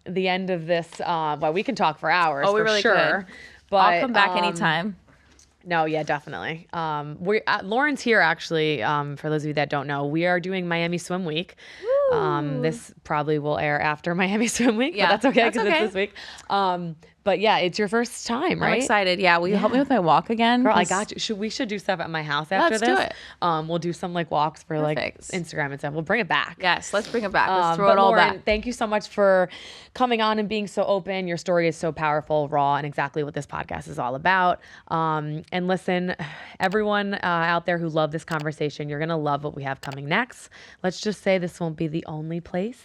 the end of this, well, we can talk for hours. We really sure. could. But I'll come back anytime. No, yeah, definitely. Lauren's here actually. For those of you that don't know, we are doing Miami Swim Week. This probably will air after Miami Swim Week, but that's okay because it's this week. But yeah, it's your first time, right? I'm excited. Yeah, will you help me with my walk again? Girl, I got you. We should do stuff at my house after this. Let's do it. We'll do some like walks for like Instagram and stuff. We'll bring it back. Yes, let's bring it back. Let's throw it all Lauren, back. Thank you so much for coming on and being so open. Your story is so powerful, raw, and exactly what this podcast is all about. And listen, everyone out there who love this conversation, you're going to love what we have coming next. Let's just say this won't be the only place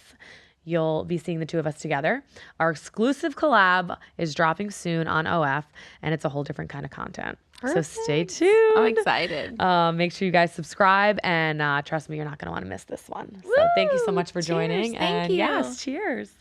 you'll be seeing the two of us together. Our exclusive collab is dropping soon on OF, and it's a whole different kind of content. Perfect. So stay tuned. I'm excited. Make sure you guys subscribe, and trust me, you're not going to want to miss this one. So thank you so much for joining. Thank you. Yes, cheers.